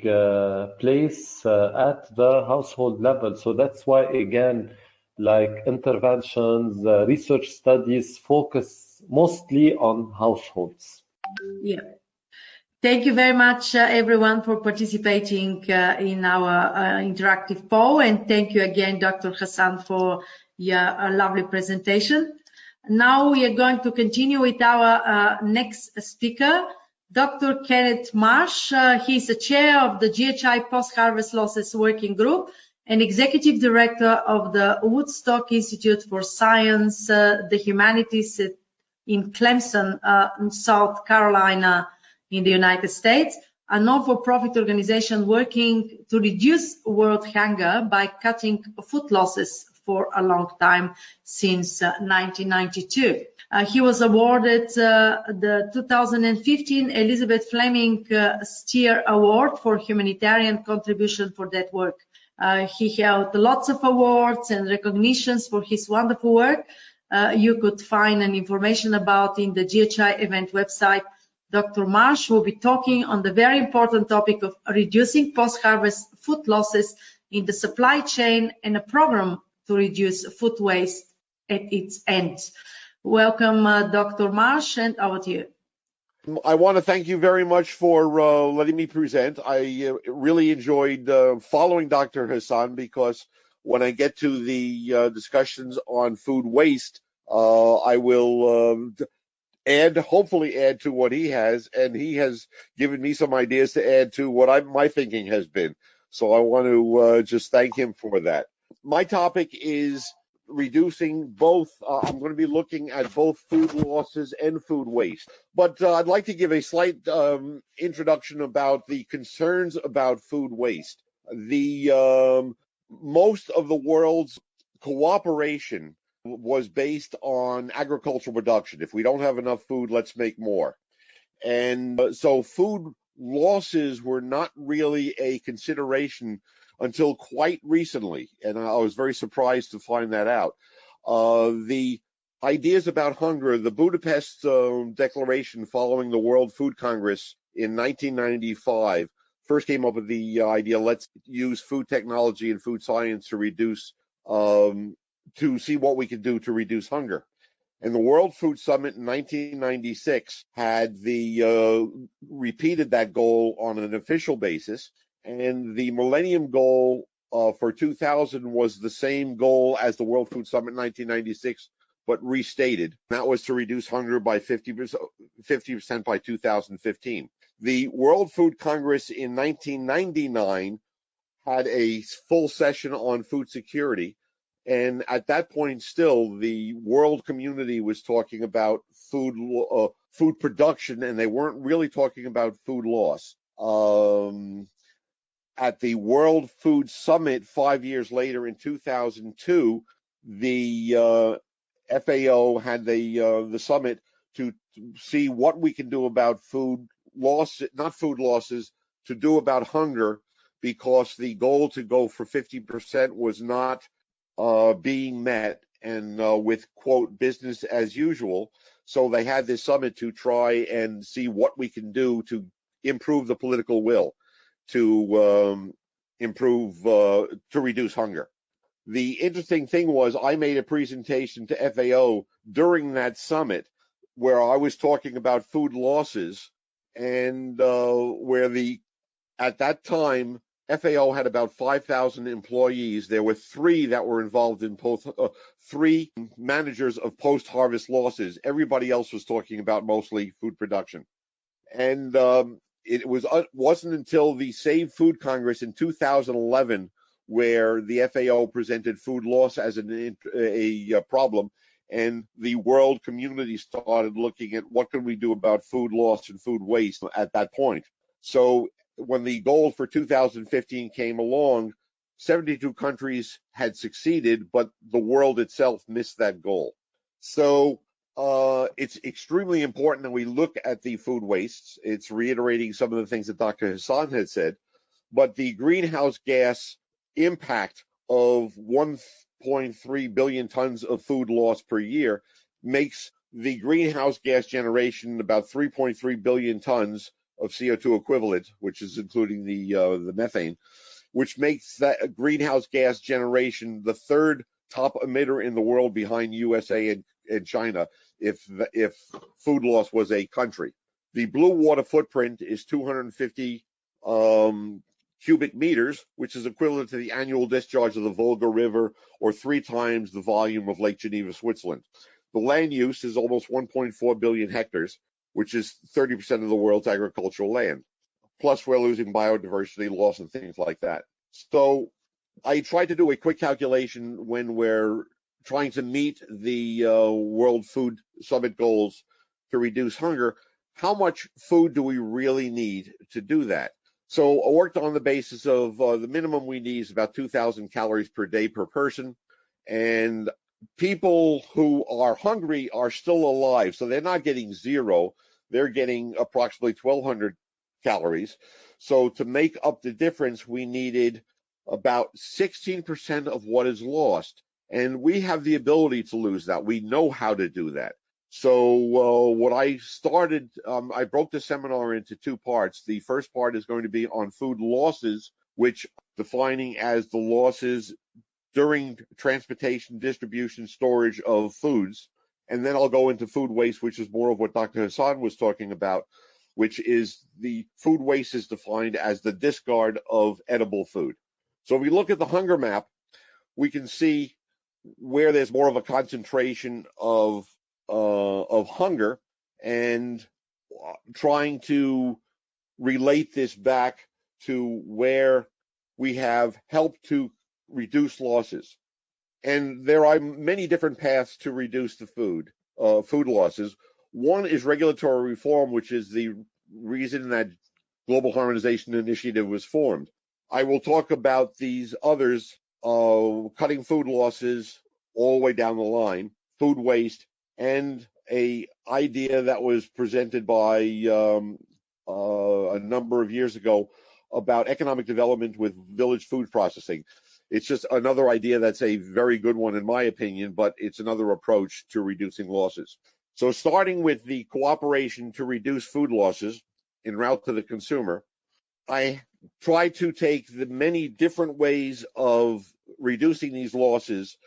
place at the household level. So that's why, again, like interventions, research studies focus mostly on households. Yeah. Thank you very much, everyone, for participating in our interactive poll. And thank you again, Dr. Hassan, for your lovely presentation. Now we are going to continue with our next speaker, Dr. Kenneth Marsh. He's the chair of the GHI Post-Harvest Losses Working Group and executive director of the Woodstock Institute for Science, the Humanities in Clemson, South Carolina, in the United States, a non-for-profit organization working to reduce world hunger by cutting food losses for a long time, since 1992. He was awarded the 2015 Elizabeth Fleming Steer Award for humanitarian contribution for that work. He held lots of awards and recognitions for his wonderful work. You could find an information about in the GHI event website. Dr. Marsh will be talking on the very important topic of reducing post-harvest food losses in the supply chain and a program to reduce food waste at its end. Welcome, Dr. Marsh, and over to you. I want to thank you very much for letting me present. I really enjoyed following Dr. Hassan, because when I get to the discussions on food waste, I will hopefully add to what he has, and he has given me some ideas to add to what my thinking has been. So I want to just thank him for that. My topic is reducing both. I'm going to be looking at both food losses and food waste. But I'd like to give a slight introduction about the concerns about food waste. Most of the world's cooperation was based on agricultural production. If we don't have enough food, let's make more. And so food losses were not really a consideration until quite recently. And I was very surprised to find that out. The ideas about hunger, the Budapest Declaration following the World Food Congress in 1995, first came up with the idea, let's use food technology and food science to reduce to see what we could do to reduce hunger. And the World Food Summit in 1996 had repeated that goal on an official basis. And the Millennium Goal for 2000 was the same goal as the World Food Summit in 1996, but restated. That was to reduce hunger by 50% by 2015. The World Food Congress in 1999 had a full session on food security. And at that point, still, the world community was talking about food production, and they weren't really talking about food loss. At the World Food Summit 5 years later in 2002, the FAO had the summit to see what we can do about food loss, not food losses, to do about hunger, because the goal to go for 50% was not being met, and with, quote, business as usual. So they had this summit to try and see what we can do to improve the political will to reduce hunger. The interesting thing was I made a presentation to FAO during that summit where I was talking about food losses, and at that time, FAO had about 5,000 employees. There were three that were involved in three managers of post-harvest losses. Everybody else was talking about mostly food production. And it wasn't until the Save Food Congress in 2011 where the FAO presented food loss as a problem, and the world community started looking at what can we do about food loss and food waste at that point. So when the goal for 2015 came along, 72 countries had succeeded, but the world itself missed that goal. So it's extremely important that we look at the food wastes. It's reiterating some of the things that Dr. Hassan had said, but the greenhouse gas impact of 1.3 billion tons of food loss per year makes the greenhouse gas generation about 3.3 billion tons of CO2 equivalent, which is including the methane, which makes that greenhouse gas generation the third top emitter in the world behind USA and China if food loss was a country. The blue water footprint is 250 cubic meters, which is equivalent to the annual discharge of the Volga River or 3 times the volume of Lake Geneva, Switzerland. The land use is almost 1.4 billion hectares, which is 30% of the world's agricultural land. Plus, we're losing biodiversity loss and things like that. So I tried to do a quick calculation when we're trying to meet the World Food Summit goals to reduce hunger. How much food do we really need to do that? So I worked on the basis of the minimum we need is about 2,000 calories per day per person. And people who are hungry are still alive. So they're not getting zero. They're getting approximately 1,200 calories. So to make up the difference, we needed about 16% of what is lost. And we have the ability to lose that. We know how to do that. So what I started, I broke the seminar into 2 parts. The first part is going to be on food losses, which defining as the losses during transportation, distribution, storage of foods. And then I'll go into food waste, which is more of what Dr. Hassan was talking about, which is the food waste is defined as the discard of edible food. So if we look at the hunger map, we can see where there's more of a concentration of hunger, and trying to relate this back to where we have helped to reduce losses. And there are many different paths to reduce the food losses. One is regulatory reform, which is the reason that Global Harmonization Initiative was formed. I will talk about these others, cutting food losses all the way down the line, food waste, and a idea that was presented by a number of years ago about economic development with village food processing. It's just another idea that's a very good one in my opinion, but it's another approach to reducing losses. So starting with the cooperation to reduce food losses en route to the consumer, I try to take the many different ways of reducing these losses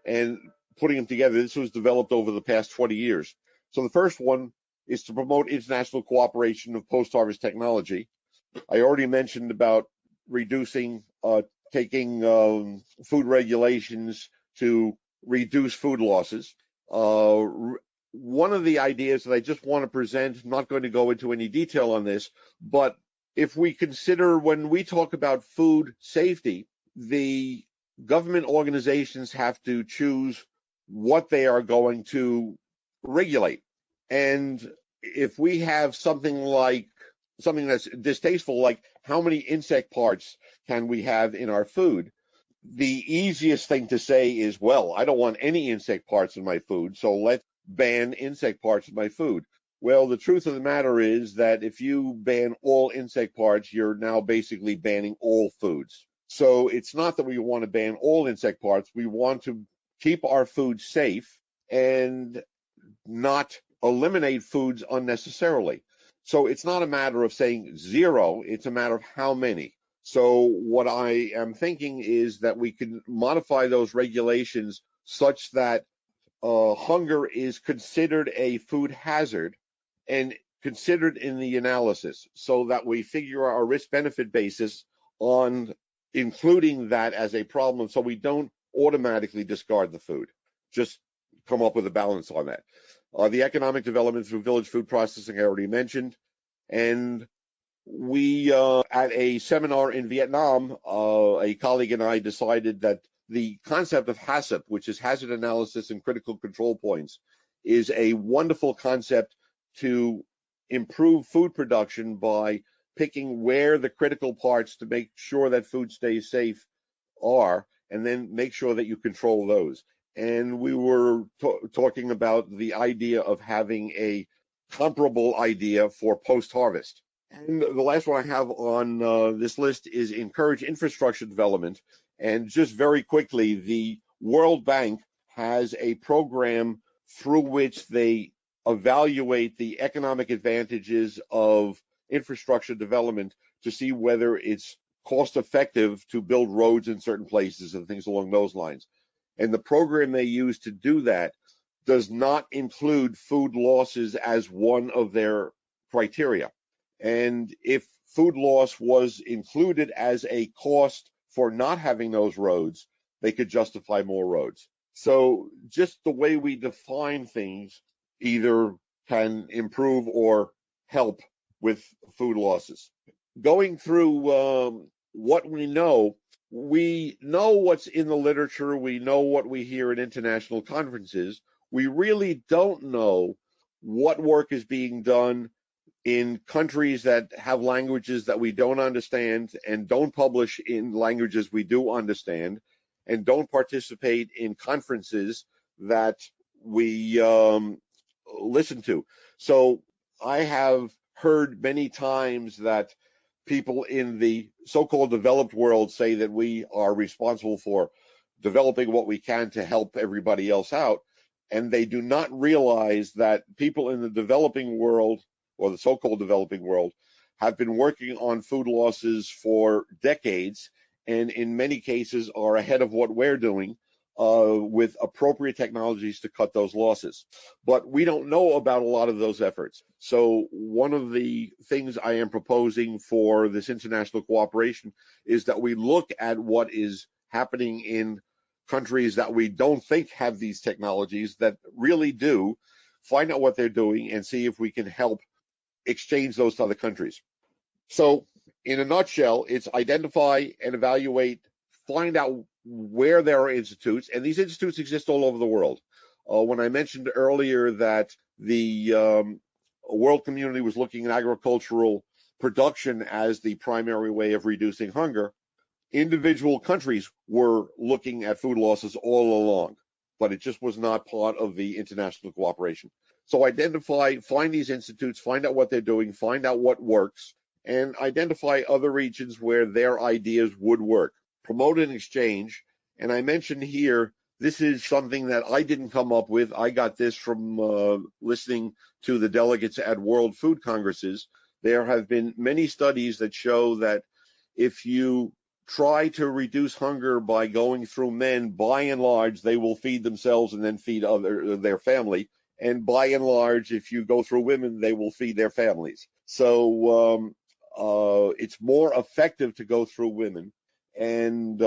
and putting them together. This was developed over the past 20 years. So the first one is to promote international cooperation of post-harvest technology. I already mentioned about reducing taking food regulations to reduce food losses. One of the ideas that I just want to present, I'm not going to go into any detail on this, but if we consider when we talk about food safety, the government organizations have to choose what they are going to regulate. And if we have something that's distasteful, like how many insect parts can we have in our food, the easiest thing to say is, well, I don't want any insect parts in my food, so let's ban insect parts in my food. Well, the truth of the matter is that if you ban all insect parts, you're now basically banning all foods. So it's not that we want to ban all insect parts. We want to keep our food safe and not eliminate foods unnecessarily. So it's not a matter of saying zero, it's a matter of how many. So what I am thinking is that we can modify those regulations such that hunger is considered a food hazard and considered in the analysis, so that we figure our risk-benefit basis on including that as a problem, so we don't automatically discard the food. Just come up with a balance on that. The economic development through village food processing I already mentioned. And we, at a seminar in Vietnam, a colleague and I decided that the concept of HACCP, which is hazard analysis and critical control points, is a wonderful concept to improve food production by picking where the critical parts to make sure that food stays safe are, and then make sure that you control those. And we were talking about the idea of having a comparable idea for post-harvest. And the last one I have on this list is encourage infrastructure development. And just very quickly, the World Bank has a program through which they evaluate the economic advantages of infrastructure development to see whether it's cost effective to build roads in certain places and things along those lines. And the program they use to do that does not include food losses as one of their criteria. And if food loss was included as a cost for not having those roads, they could justify more roads. So just the way we define things either can improve or help with food losses. Going through what we know what's in the literature, we know what we hear at international conferences. We really don't know what work is being done in countries that have languages that we don't understand and don't publish in languages we do understand and don't participate in conferences that we listen to. So I have heard many times that people in the so-called developed world say that we are responsible for developing what we can to help everybody else out. And they do not realize that people in the developing world, or the so-called developing world, have been working on food losses for decades, and in many cases are ahead of what we're doing with appropriate technologies to cut those losses. But we don't know about a lot of those efforts. So one of the things I am proposing for this international cooperation is that we look at what is happening in countries that we don't think have these technologies that really do, find out what they're doing and see if we can help exchange those to other countries. So in a nutshell, it's identify and evaluate, find out where there are institutes, and these institutes exist all over the world. When I mentioned earlier that the world community was looking at agricultural production as the primary way of reducing hunger, individual countries were looking at food losses all along, but it just was not part of the international cooperation. So identify, find these institutes, find out what they're doing, find out what works, and identify other regions where their ideas would work. Promote an exchange. And I mentioned here, this is something that I didn't come up with. I got this from listening to the delegates at World Food Congresses. There have been many studies that show that if you try to reduce hunger by going through men, by and large, they will feed themselves and then feed their family. And by and large, if you go through women, they will feed their families. So it's more effective to go through women. and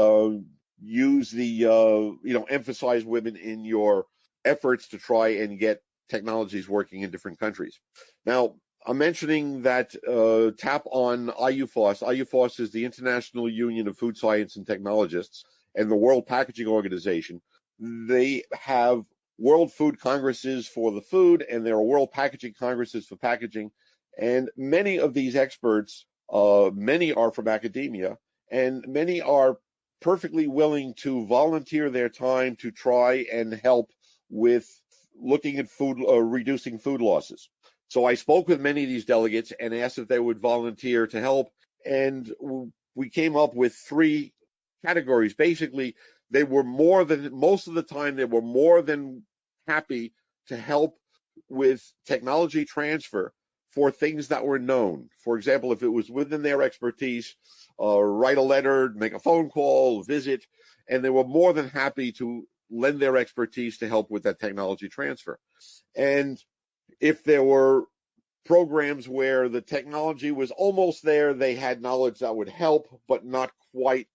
use the, emphasize women in your efforts to try and get technologies working in different countries. Now, I'm mentioning that tap on IUFOS. IUFOS is the International Union of Food Science and Technologists and the World Packaging Organization. They have World Food Congresses for the food, and there are World Packaging Congresses for packaging. And many of these experts, many are from academia, and many are perfectly willing to volunteer their time to try and help with looking at food, reducing food losses. So I spoke with many of these delegates and asked if they would volunteer to help, and we came up with 3 categories. Basically, they were most of the time, they were more than happy to help with technology transfer for things that were known. For example, if it was within their expertise, write a letter, make a phone call, visit, and they were more than happy to lend their expertise to help with that technology transfer. And if there were programs where the technology was almost there, they had knowledge that would help, but not quite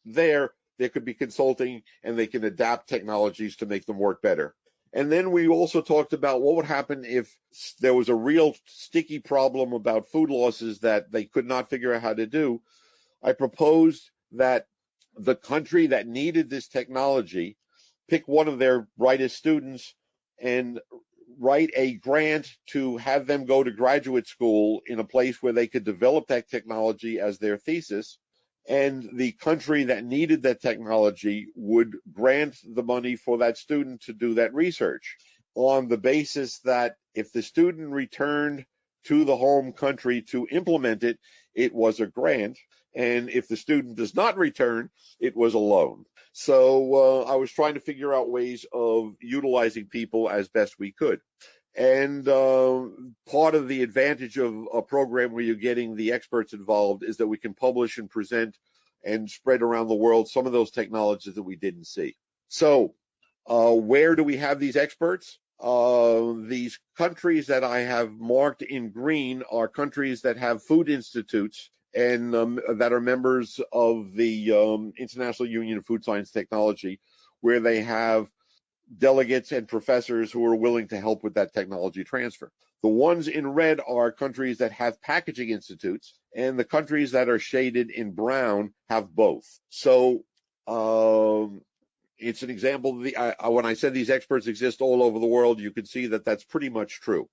there could be consulting, and they can adapt technologies to make them work better. And then we also talked about what would happen if there was a real sticky problem about food losses that they could not figure out how to do. I proposed that the country that needed this technology pick one of their brightest students and write a grant to have them go to graduate school in a place where they could develop that technology as their thesis. And the country that needed that technology would grant the money for that student to do that research on the basis that if the student returned to the home country to implement it, it was a grant. And if the student does not return, it was a loan. So I was trying to figure out ways of utilizing people as best we could. And part of the advantage of a program where you're getting the experts involved is that we can publish and present and spread around the world some of those technologies that we didn't see. So where do we have these experts? These countries that I have marked in green are countries that have food institutes and that are members of the International Union of Food Science Technology, where they have delegates and professors who are willing to help with that technology transfer. The ones in red are countries that have packaging institutes, and the countries that are shaded in brown have both. So it's an example. When I said these experts exist all over the world, you can see that that's pretty much true.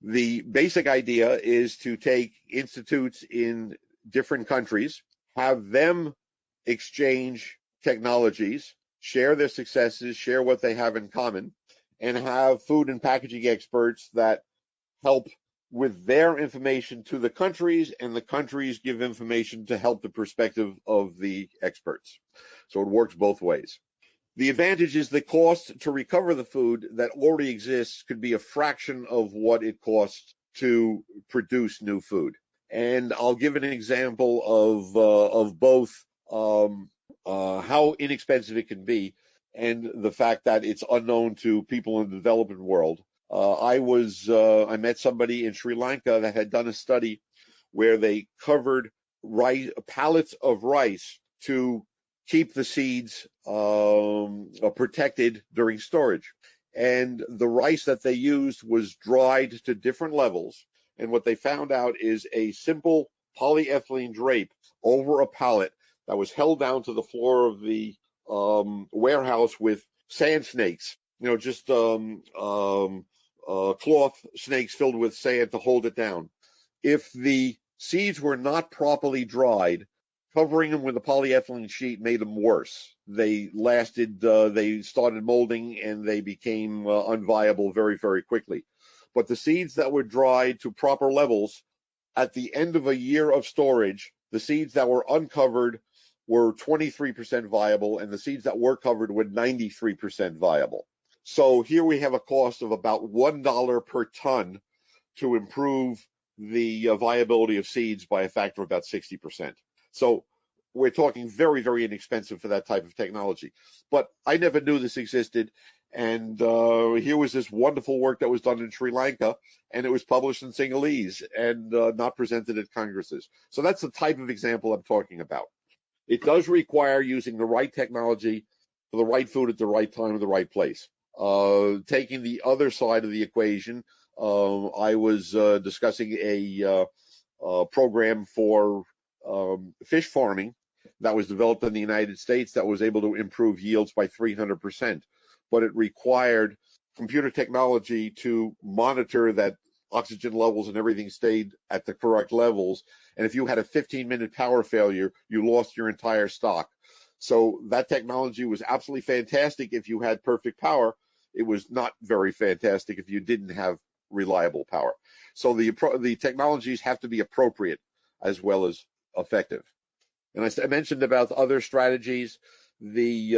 The basic idea is to take institutes in different countries, have them exchange technologies, share their successes, share what they have in common, and have food and packaging experts that help with their information to the countries, and the countries give information to help the perspective of the experts. So it works both ways. The advantage is the cost to recover the food that already exists could be a fraction of what it costs to produce new food. And I'll give an example of both how inexpensive it can be and the fact that it's unknown to people in the developing world. I met somebody in Sri Lanka that had done a study where they covered pallets of rice to keep the seeds protected during storage. And the rice that they used was dried to different levels. And what they found out is a simple polyethylene drape over a pallet that was held down to the floor of the warehouse with sand snakes, just cloth snakes filled with sand to hold it down. If the seeds were not properly dried, covering them with a polyethylene sheet made them worse. They started molding, and they became unviable very, very quickly. But the seeds that were dried to proper levels, at the end of a year of storage, the seeds that were uncovered were 23% viable, and the seeds that were covered were 93% viable. So here we have a cost of about $1 per ton to improve the viability of seeds by a factor of about 60%. So we're talking very, very inexpensive for that type of technology. But I never knew this existed. And here was this wonderful work that was done in Sri Lanka, and it was published in Sinhalese and not presented at congresses. So that's the type of example I'm talking about. It does require using the right technology for the right food at the right time, at the right place. Taking the other side of the equation, I was discussing a program for fish farming that was developed in the United States that was able to improve yields by 300%. But it required computer technology to monitor that oxygen levels and everything stayed at the correct levels. And if you had a 15-minute power failure, you lost your entire stock. So that technology was absolutely fantastic if you had perfect power. It was not very fantastic if you didn't have reliable power. So the technologies have to be appropriate as well as effective. And I mentioned about other strategies. The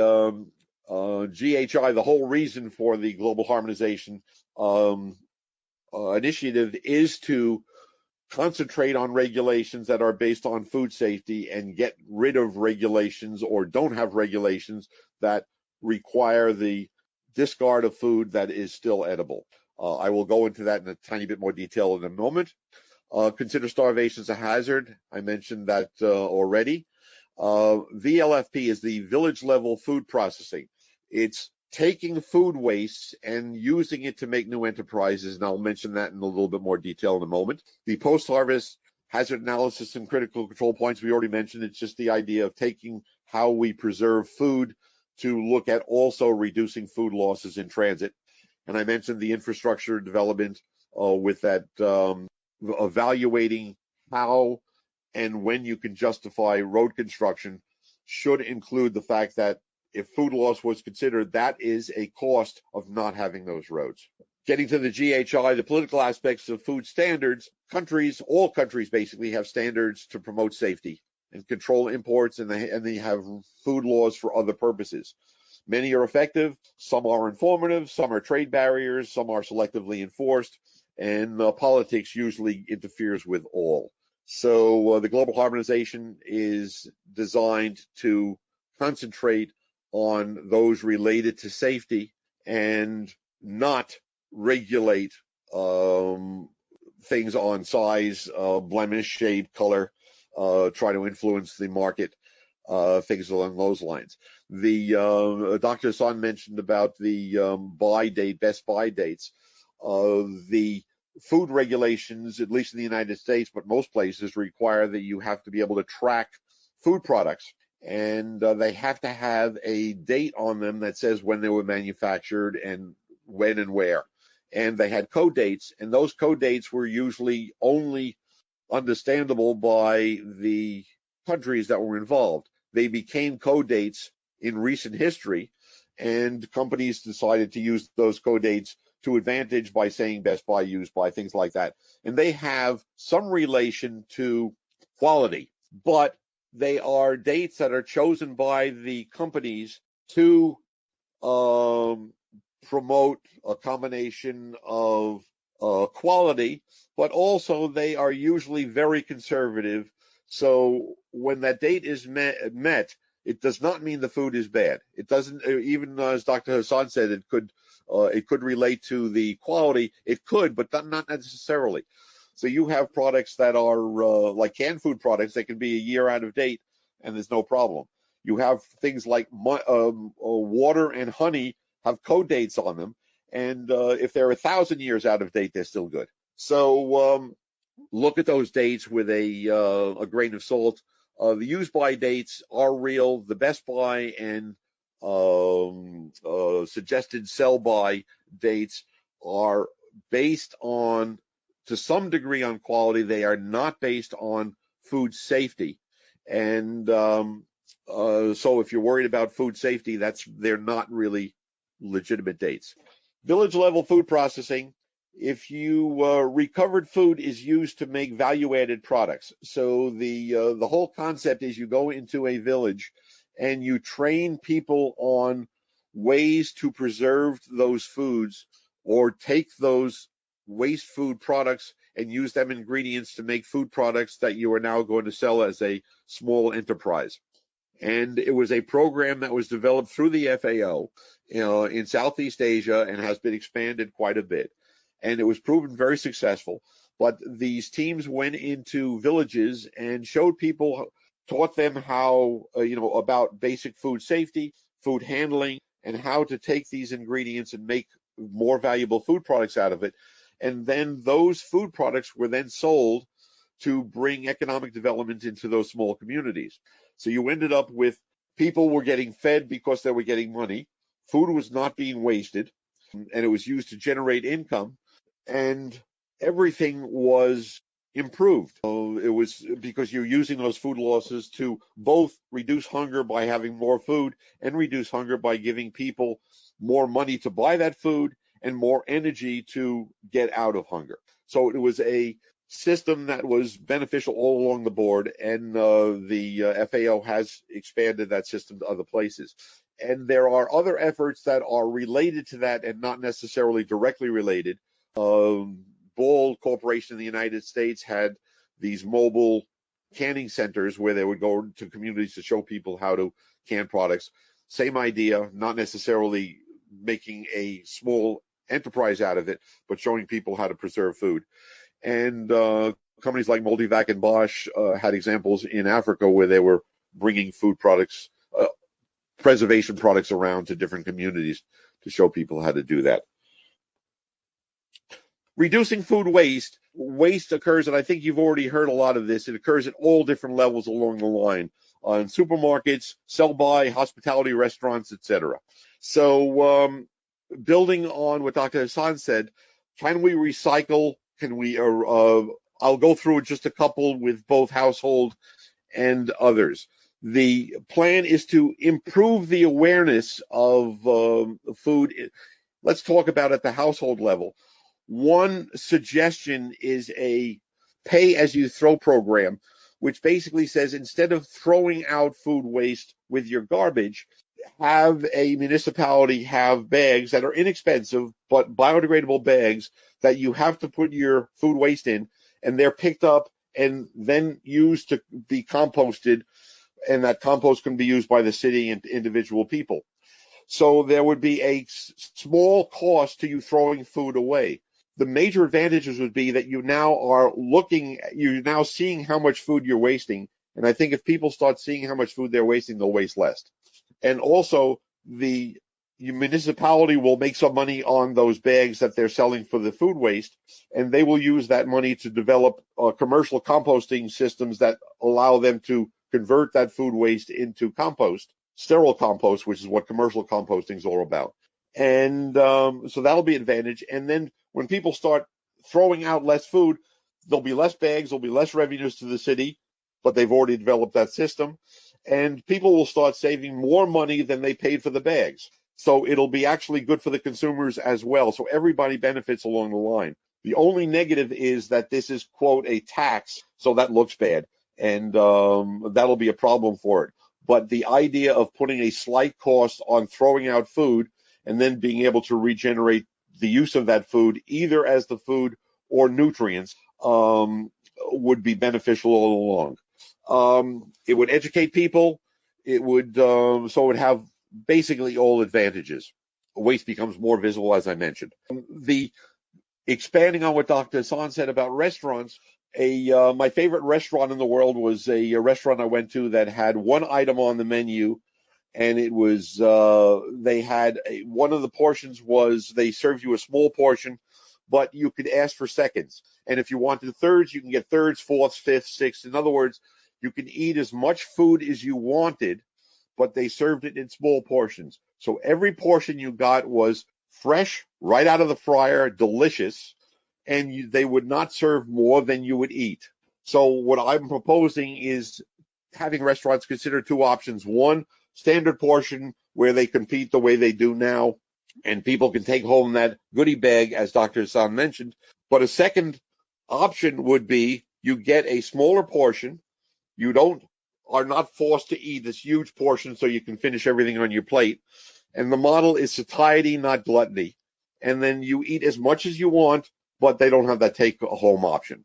GHI, the whole reason for the global harmonization initiative is to concentrate on regulations that are based on food safety and get rid of regulations or don't have regulations that require the discard of food that is still edible. I will go into that in a tiny bit more detail in a moment. Consider starvation as a hazard. I mentioned that already. VLFP is the village level food processing. It's taking food waste and using it to make new enterprises, and I'll mention that in a little bit more detail in a moment. The post-harvest hazard analysis and critical control points we already mentioned. It's just the idea of taking how we preserve food to look at also reducing food losses in transit. And I mentioned the infrastructure development with that evaluating how and when you can justify road construction should include the fact that if food loss was considered, that is a cost of not having those roads. Getting to the GHI, the political aspects of food standards, all countries basically have standards to promote safety and control imports, and they have food laws for other purposes. Many are effective, some are informative, some are trade barriers, some are selectively enforced, and politics usually interferes with all. So the global harmonization is designed to concentrate on those related to safety and not regulate things on size, blemish, shape, color, try to influence the market, things along those lines. The Dr. Hassan mentioned about the best buy dates. The food regulations, at least in the United States, but most places, require that you have to be able to track food products. And they have to have a date on them that says when they were manufactured and when and where. And they had code dates, and those code dates were usually only understandable by the countries that were involved. They became code dates in recent history, and companies decided to use those code dates to advantage by saying best by, used by, things like that. And they have some relation to quality, but they are dates that are chosen by the companies to promote a combination of quality, but also they are usually very conservative. So when that date is met, it does not mean the food is bad. It doesn't, even as Dr. Hassan said, it could relate to the quality. It could, but not necessarily. So you have products that are like canned food products that can be a year out of date, and there's no problem. You have things like water and honey have code dates on them, and if they're 1,000 years out of date, they're still good. So look at those dates with a grain of salt. The use by dates are real. The best by and suggested sell by dates are based on, to some degree, on quality. They are not based on food safety. And so if you're worried about food safety, they're not really legitimate dates. Village level food processing. If you recovered food is used to make value-added products. So the whole concept is you go into a village and you train people on ways to preserve those foods or take those waste food products and use them ingredients to make food products that you are now going to sell as a small enterprise. And it was a program that was developed through the FAO in Southeast Asia and has been expanded quite a bit. And it was proven very successful. But these teams went into villages and showed people taught them how, about basic food safety, food handling, and how to take these ingredients and make more valuable food products out of it. And then those food products were then sold to bring economic development into those small communities. So you ended up with people were getting fed because they were getting money. Food was not being wasted, and it was used to generate income, and everything was improved. It was because you're using those food losses to both reduce hunger by having more food and reduce hunger by giving people more money to buy that food and more energy to get out of hunger. So it was a system that was beneficial all along the board, and the FAO has expanded that system to other places. And there are other efforts that are related to that and not necessarily directly related. Ball Corporation in the United States had these mobile canning centers where they would go to communities to show people how to can products. Same idea, not necessarily making a small enterprise out of it, but showing people how to preserve food. And companies like Multivac and Bosch had examples in Africa where they were bringing food products, preservation products around to different communities to show people how to do that. Reducing food waste. Waste occurs, and I think you've already heard a lot of this, it occurs at all different levels along the line, in supermarkets, sell-by, hospitality, restaurants, etc. So building on what Dr. Hassan said, can we recycle? Can we, I'll go through just a couple with both household and others. The plan is to improve the awareness of food. Let's talk about at the household level. One suggestion is a pay-as-you-throw program, which basically says instead of throwing out food waste with your garbage, have a municipality have bags that are inexpensive but biodegradable bags that you have to put your food waste in, and they're picked up and then used to be composted, and that compost can be used by the city and individual people. So there would be a small cost to you throwing food away. The major advantages would be that you're now seeing how much food you're wasting. And I think if people start seeing how much food they're wasting, they'll waste less. And also, the municipality will make some money on those bags that they're selling for the food waste, and they will use that money to develop commercial composting systems that allow them to convert that food waste into compost, sterile compost, which is what commercial composting is all about. And so that'll be an advantage. And then when people start throwing out less food, there'll be less bags, there'll be less revenues to the city, but they've already developed that system. And people will start saving more money than they paid for the bags. So it'll be actually good for the consumers as well. So everybody benefits along the line. The only negative is that this is, quote, a tax, so that looks bad. And that'll be a problem for it. But the idea of putting a slight cost on throwing out food and then being able to regenerate the use of that food, either as the food or nutrients, would be beneficial all along. It would educate people. It would so it would have basically all advantages. Waste becomes more visible, as I mentioned. The expanding on what Dr. Hassan said about restaurants, my favorite restaurant in the world was a restaurant I went to that had one item on the menu, and it was they had one of the portions was they served you a small portion, but you could ask for seconds. And if you wanted thirds, you can get thirds, fourths, fifths, sixths. In other words, you can eat as much food as you wanted, but they served it in small portions. So every portion you got was fresh, right out of the fryer, delicious, and they would not serve more than you would eat. So what I'm proposing is having restaurants consider two options. One, standard portion where they compete the way they do now, and people can take home that goodie bag, as Dr. Hassan mentioned. But a second option would be you get a smaller portion. You are not forced to eat this huge portion so you can finish everything on your plate. And the model is satiety, not gluttony. And then you eat as much as you want, but they don't have that take-home option.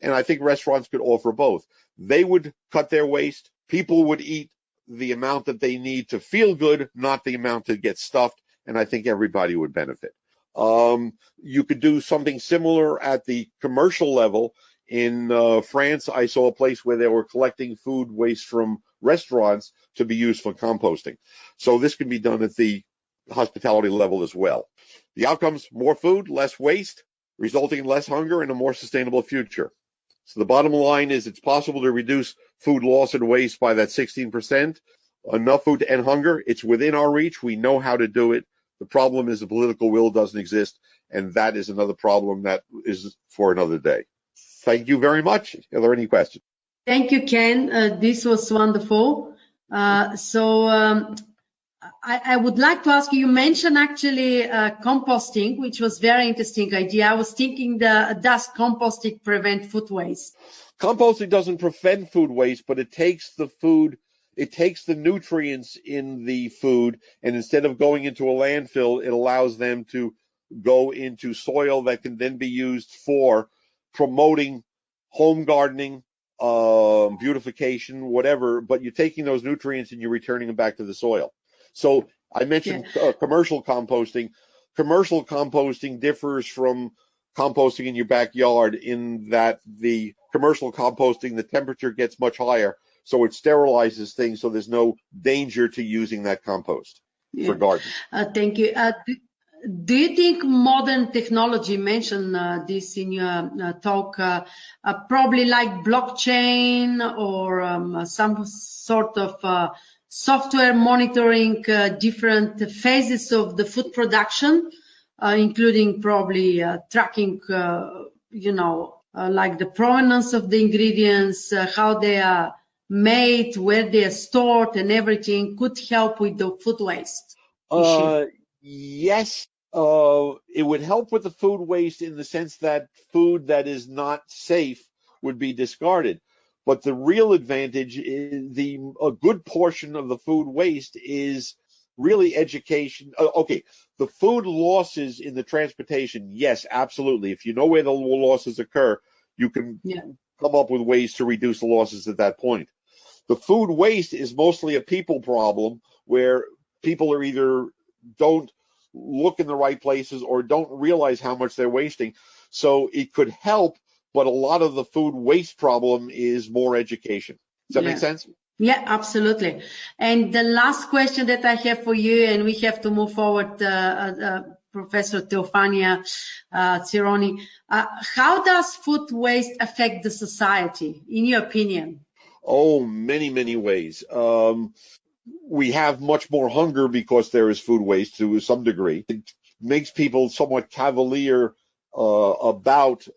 And I think restaurants could offer both. They would cut their waste. People would eat the amount that they need to feel good, not the amount to get stuffed. And I think everybody would benefit. You could do something similar at the commercial level In France, I saw a place where they were collecting food waste from restaurants to be used for composting. So this can be done at the hospitality level as well. The outcomes: more food, less waste, resulting in less hunger and a more sustainable future. So the bottom line is it's possible to reduce food loss and waste by that 16%. Enough food to end hunger. It's within our reach. We know how to do it. The problem is the political will doesn't exist, and that is another problem that is for another day. Thank you very much. Are there any questions? Thank you, Ken. This was wonderful. I would like to ask you, you mentioned actually composting, which was very interesting idea. I was thinking, does composting prevent food waste? Composting doesn't prevent food waste, but it takes the food, it takes the nutrients in the food, and instead of going into a landfill, it allows them to go into soil that can then be used for promoting home gardening, beautification, whatever, but you're taking those nutrients and you're returning them back to the soil. So I mentioned commercial composting. Commercial composting differs from composting in your backyard in that the commercial composting, the temperature gets much higher, so it sterilizes things, so there's no danger to using that compost for gardening. Thank you. Do you think modern technology, mentioned this in your talk, probably like blockchain or some sort of software monitoring different phases of the food production, including probably tracking, like the provenance of the ingredients, how they are made, where they are stored, and everything, could help with the food waste issue? Yes. It would help with the food waste in the sense that food that is not safe would be discarded. But the real advantage is a good portion of the food waste is really education. Okay, the food losses in the transportation, yes, absolutely. If you know where the losses occur, you can come up with ways to reduce the losses at that point. The food waste is mostly a people problem where people are either don't look in the right places or don't realize how much they're wasting. So it could help, but a lot of the food waste problem is more education. Does that make sense? Yeah, absolutely. And the last question that I have for you, and we have to move forward, Professor Teofania Cironi, how does food waste affect the society, in your opinion? Oh, many, many ways. We have much more hunger because there is food waste to some degree. It makes people somewhat cavalier about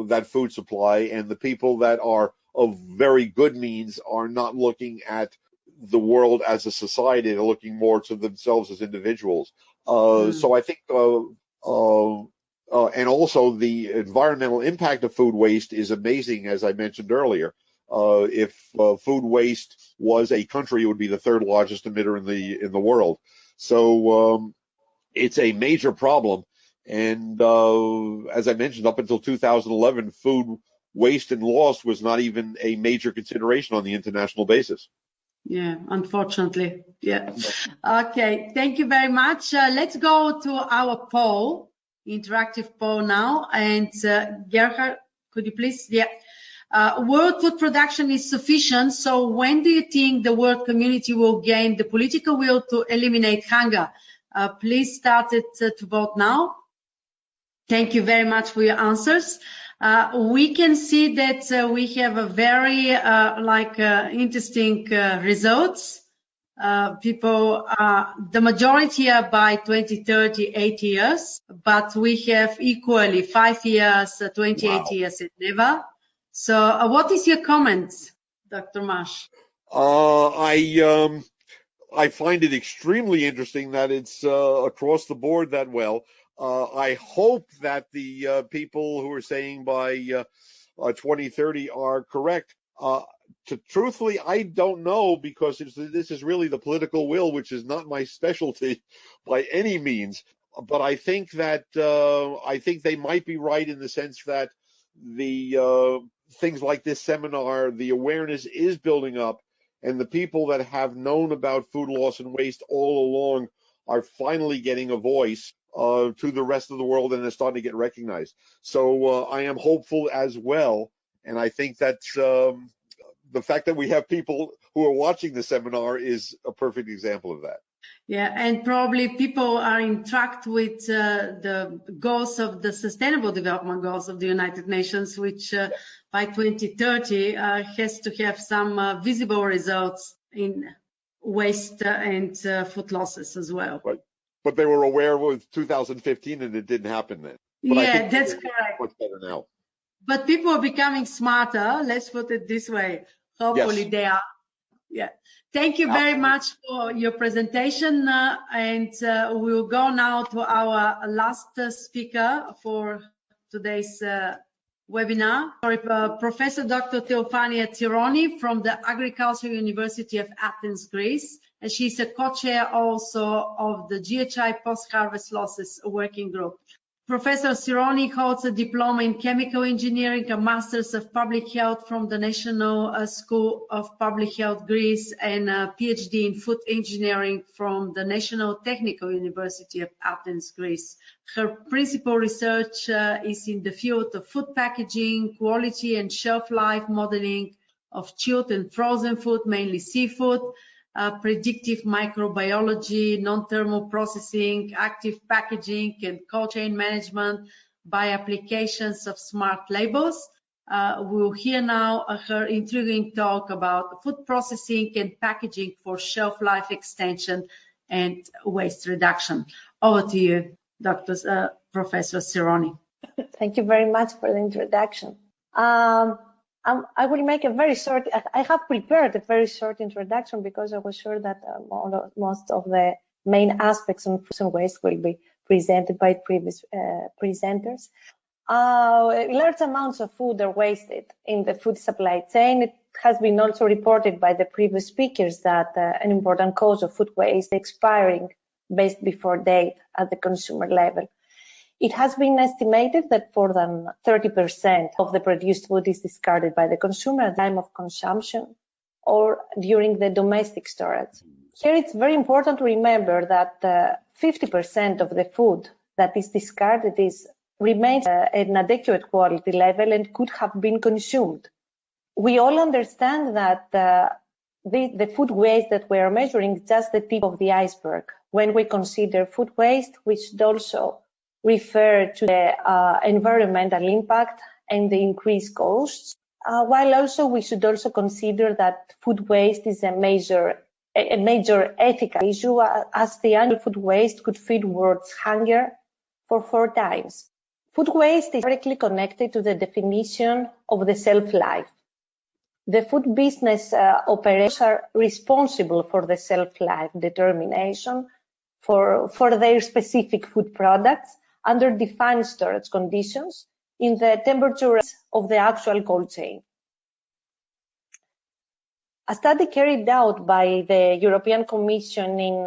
that food supply, and the people that are of very good means are not looking at the world as a society. They're looking more to themselves as individuals. So I think, and also the environmental impact of food waste is amazing, as I mentioned earlier. If food waste was a country, it would be the third largest emitter in the world. So it's a major problem. And as I mentioned, up until 2011, food waste and loss was not even a major consideration on the international basis. Yeah, unfortunately. Yeah. Okay, thank you very much. Let's go to our poll, interactive poll now. And Gerhard, could you please? Yeah. World food production is sufficient. So when do you think the world community will gain the political will to eliminate hunger? Please start it to vote now. Thank you very much for your answers. We can see that we have a very interesting results. People, the majority are by 2030, 8 years, but we have equally 5 years, 28 years, and never. So what is your comment, Dr. Marsh? I find it extremely interesting that it's across the board that well. I hope that the people who are saying by 2030 are correct. Truthfully, I don't know, because this is really the political will, which is not my specialty by any means. But I think that they might be right in the sense that the things like this seminar, the awareness is building up, and the people that have known about food loss and waste all along are finally getting a voice. to the rest of the world, and it's starting to get recognized. So I am hopeful as well, and I think that's the fact that we have people who are watching the seminar is a perfect example of that. Yeah, and probably people are in track with the goals of the Sustainable Development Goals of the United Nations, which by 2030 has to have some visible results in waste and food losses as well. Right. But they were aware with 2015 and it didn't happen then. But yeah, I think that's correct. Much better now. But people are becoming smarter, let's put it this way. Hopefully Yes. they are. Yeah. Thank you very much for your presentation. And we'll go now to our last speaker for today's webinar. Sorry, Professor Dr. Theophania Tironi from the Agricultural University of Athens, Greece. And she's a co-chair also of the GHI Post-Harvest Losses Working Group. Professor Tironi holds a diploma in chemical engineering, a master's of public health from the National School of Public Health Greece, and a PhD in food engineering from the National Technical University of Athens, Greece. Her principal research is in the field of food packaging, quality and shelf life modeling of chilled and frozen food, mainly seafood, predictive microbiology, non-thermal processing, active packaging, and cold chain management by applications of smart labels. We'll hear now her intriguing talk about food processing and packaging for shelf life extension and waste reduction. Over to you, Professor Tironi. Thank you very much for the introduction. I will make a very short, I have prepared a very short introduction because I was sure that most of the main aspects on food and waste will be presented by previous presenters. Large amounts of food are wasted in the food supply chain. It has been also reported by the previous speakers that an important cause of food waste is expiring best before date at the consumer level. It has been estimated that more than 30% of the produced food is discarded by the consumer at the time of consumption or during the domestic storage. Here it's very important to remember that 50% of the food that is discarded remains at an adequate quality level and could have been consumed. We all understand that the food waste that we are measuring is just the tip of the iceberg. When we consider food waste, we should also refer to the environmental impact and the increased costs, while also we should also consider that food waste is a major ethical issue, as the annual food waste could feed world's hunger for 4 times. Food waste is directly connected to the definition of the shelf life. The food business operators are responsible for the shelf life determination for their specific food products under defined storage conditions in the temperature of the actual cold chain. A study carried out by the European Commission in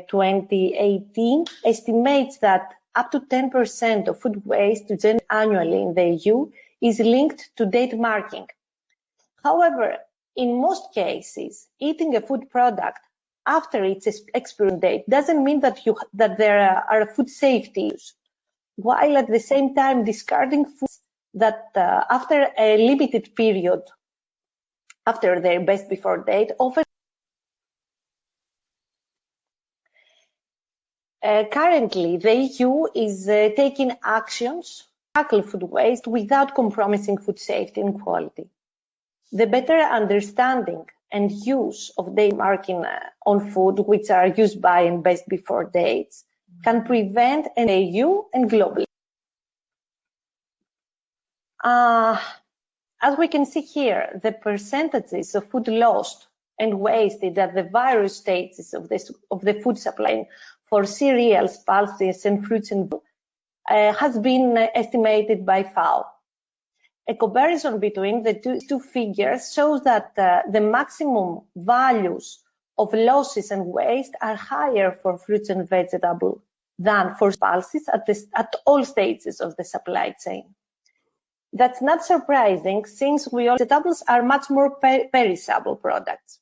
2018 estimates that up to 10% of food waste generated annually in the EU is linked to date marking. However, in most cases, eating a food product after its expiration date doesn't mean that there are food safety issues, while at the same time discarding foods that after a limited period after their best before date often currently the EU is taking actions to tackle food waste without compromising food safety and quality. The better understanding and use of date marking on food, which are used by and best before dates, can prevent an EU and globally. As we can see here, the percentages of food lost and wasted at the various stages of the food supply for cereals, pulses, and fruits and has been estimated by FAO. A comparison between the two figures shows that the maximum values of losses and waste are higher for fruits and vegetables than for pulses at all stages of the supply chain. That's not surprising, since vegetables are much more perishable products.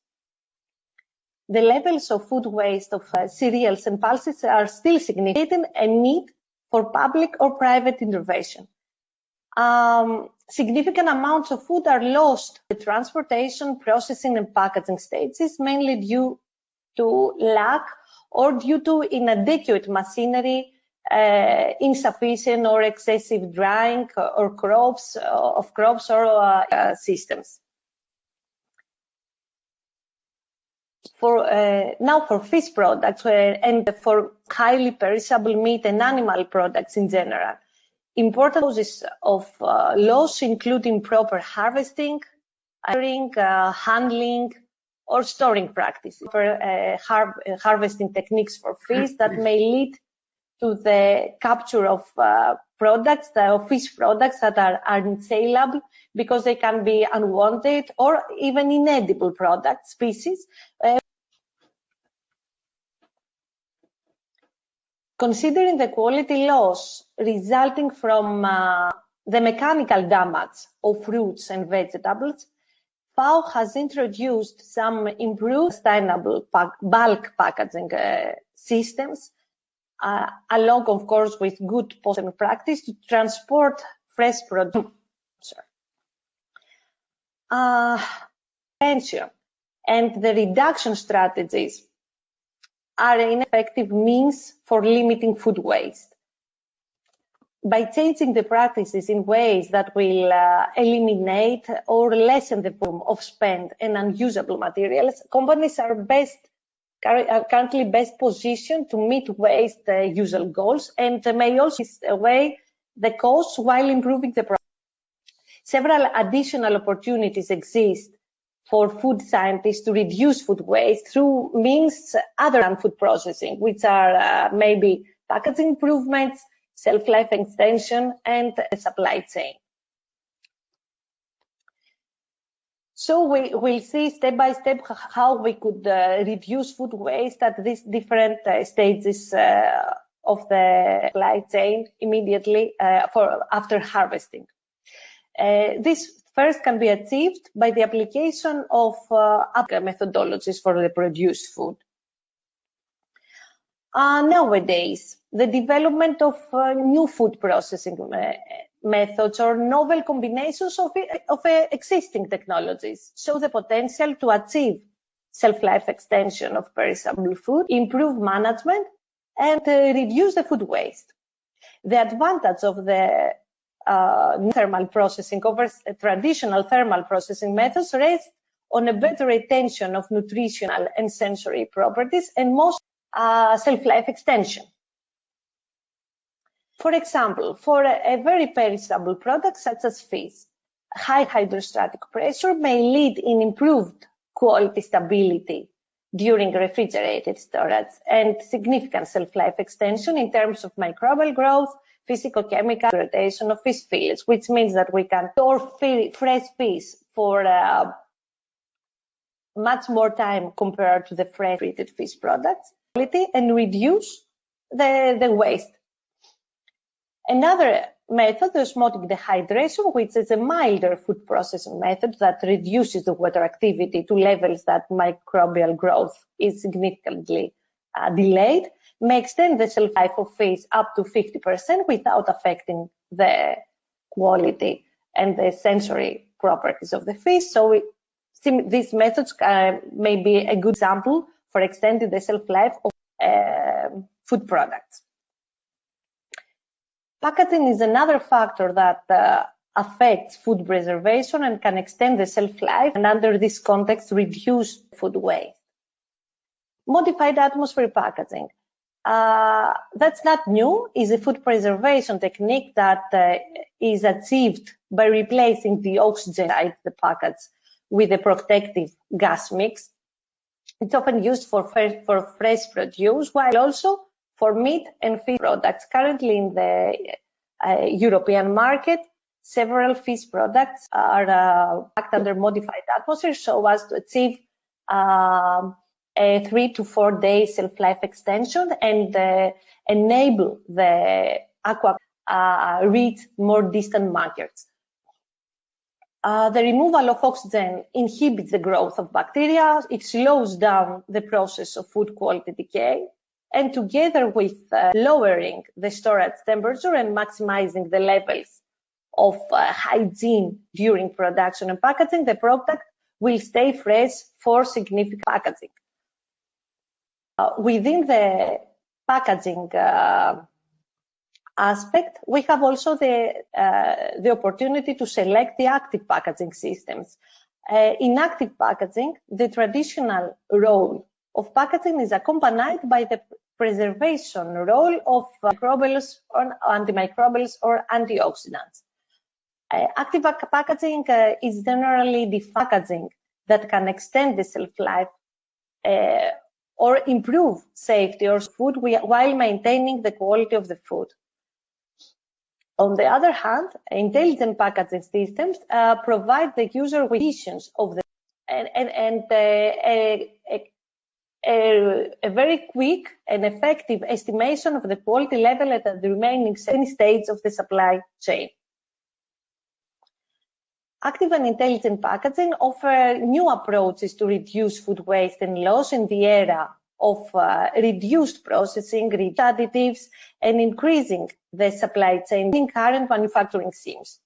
the levels of food waste of cereals and pulses are still significant and need for public or private intervention. Significant amounts of food are lost in the transportation, processing, and packaging stages, mainly due to lack or due to inadequate machinery, insufficient or excessive drying or crops or systems. Now for fish products and for highly perishable meat and animal products in general, important causes of loss include improper harvesting, handling, or storing practices. Harvesting techniques for fish that may lead to the capture of products, of fish products that are unsaleable because they can be unwanted or even inedible product species. Considering the quality loss resulting from the mechanical damage of fruits and vegetables, FAO has introduced some improved sustainable bulk packaging systems, along, of course, with good post practice to transport fresh produce. Prevention and the reduction strategies are ineffective means for limiting food waste. By changing the practices in ways that will eliminate or lessen the volume of spent and unusable materials, companies are currently best positioned to meet waste usual goals and may also away the costs while improving the product. Several additional opportunities exist for food scientists to reduce food waste through means other than food processing, which are maybe packaging improvements, shelf-life extension, and supply chain. So we'll see step by step how we could reduce food waste at these different stages of the supply chain immediately after harvesting. This first can be achieved by the application of methodologies for the produced food. Nowadays, the development of new food processing methods or novel combinations of existing technologies show the potential to achieve shelf-life extension of perishable food, improve management, and reduce the food waste. The advantage of the thermal processing over traditional thermal processing methods rests on a better retention of nutritional and sensory properties and most shelf-life extension. For example, for a very perishable product such as fish, high hydrostatic pressure may lead in improved quality stability during refrigerated storage and significant shelf-life extension in terms of microbial growth, physicochemical rotation of fish fillets, which means that we can store fresh fish for much more time compared to the fresh treated fish products and reduce the waste. Another method, osmotic dehydration, which is a milder food processing method that reduces the water activity to levels that microbial growth is significantly delayed, may extend the shelf life of fish up to 50% without affecting the quality and the sensory properties of the fish. So these methods may be a good example for extending the shelf life of food products. Packaging is another factor that affects food preservation and can extend the shelf life, and under this context, reduce food waste. Modified atmosphere packaging. That's not new. It's a food preservation technique that is achieved by replacing the oxygen inside the package with a protective gas mix. It's often used for fresh produce, while also for meat and fish products. Currently in the European market, several fish products are packed under modified atmosphere so as to achieve a 3 to 4 day shelf life extension and enable the aqua reach more distant markets. The removal of oxygen inhibits the growth of bacteria. It slows down the process of food quality decay. And together with lowering the storage temperature and maximizing the levels of hygiene during production and packaging, the product will stay fresh for significant packaging. Within the packaging aspect, we have also the opportunity to select the active packaging systems. In active packaging, the traditional role of packaging is accompanied by the preservation role of microbials or antimicrobials or antioxidants. Active packaging is generally the packaging that can extend the shelf life or improve safety of food while maintaining the quality of the food. On the other hand, intelligent packaging systems provide the user with visions of the and a very quick and effective estimation of the quality level at the remaining stage of the supply chain. Active and intelligent packaging offer new approaches to reduce food waste and loss in the era of reduced processing, additives, and increasing the supply chain in current manufacturing schemes.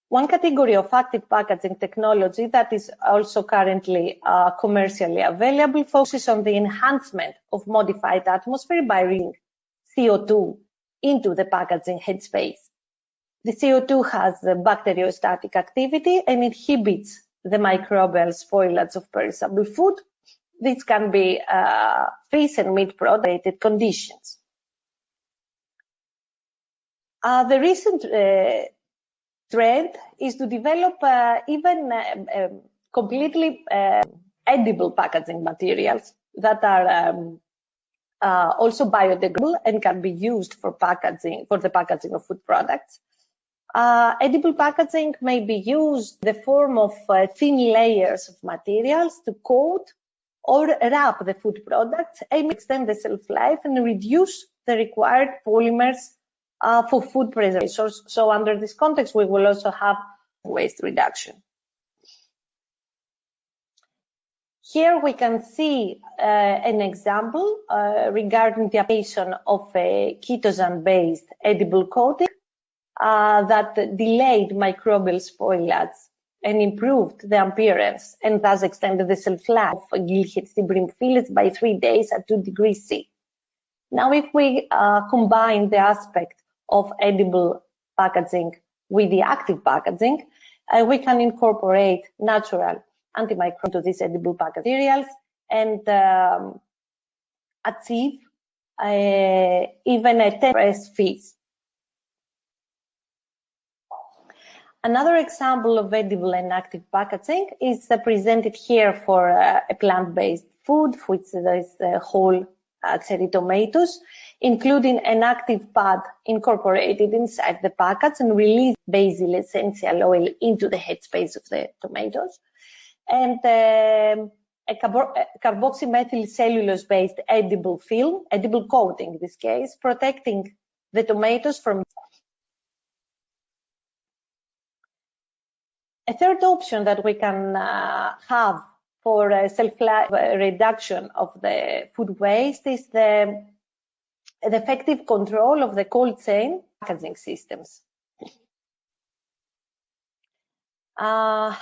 One category of active packaging technology that is also currently commercially available focuses on the enhancement of modified atmosphere by bringing CO2 into the packaging headspace. The CO2 has the bacteriostatic activity and inhibits the microbial spoilage of perishable food. This can be fish and meat product conditions. The recent trend is to develop even completely edible packaging materials that are also biodegradable and can be used for the packaging of food products. Edible packaging may be used in the form of thin layers of materials to coat or wrap the food products and extend the shelf life and reduce the required polymers for food preservation. So under this context, we will also have waste reduction. Here we can see an example regarding the application of a chitosan-based edible coating that delayed microbial spoilage and improved the appearance and thus extended the shelf life of gillhead sea bream fillets by 3 days at 2 degrees C. Now, if we combine the aspect of edible packaging with the active packaging, we can incorporate natural antimicrobials to these edible packaging materials and achieve even a 10% fish. Another example of edible and active packaging is presented here for a plant-based food, which is whole cherry tomatoes, including an active pad incorporated inside the package and release basil essential oil into the headspace of the tomatoes, and a carboxymethyl cellulose-based edible film, edible coating in this case, protecting the tomatoes from. A third option that we can have for shelf-life reduction of the food waste is the effective control of the cold chain packaging systems. The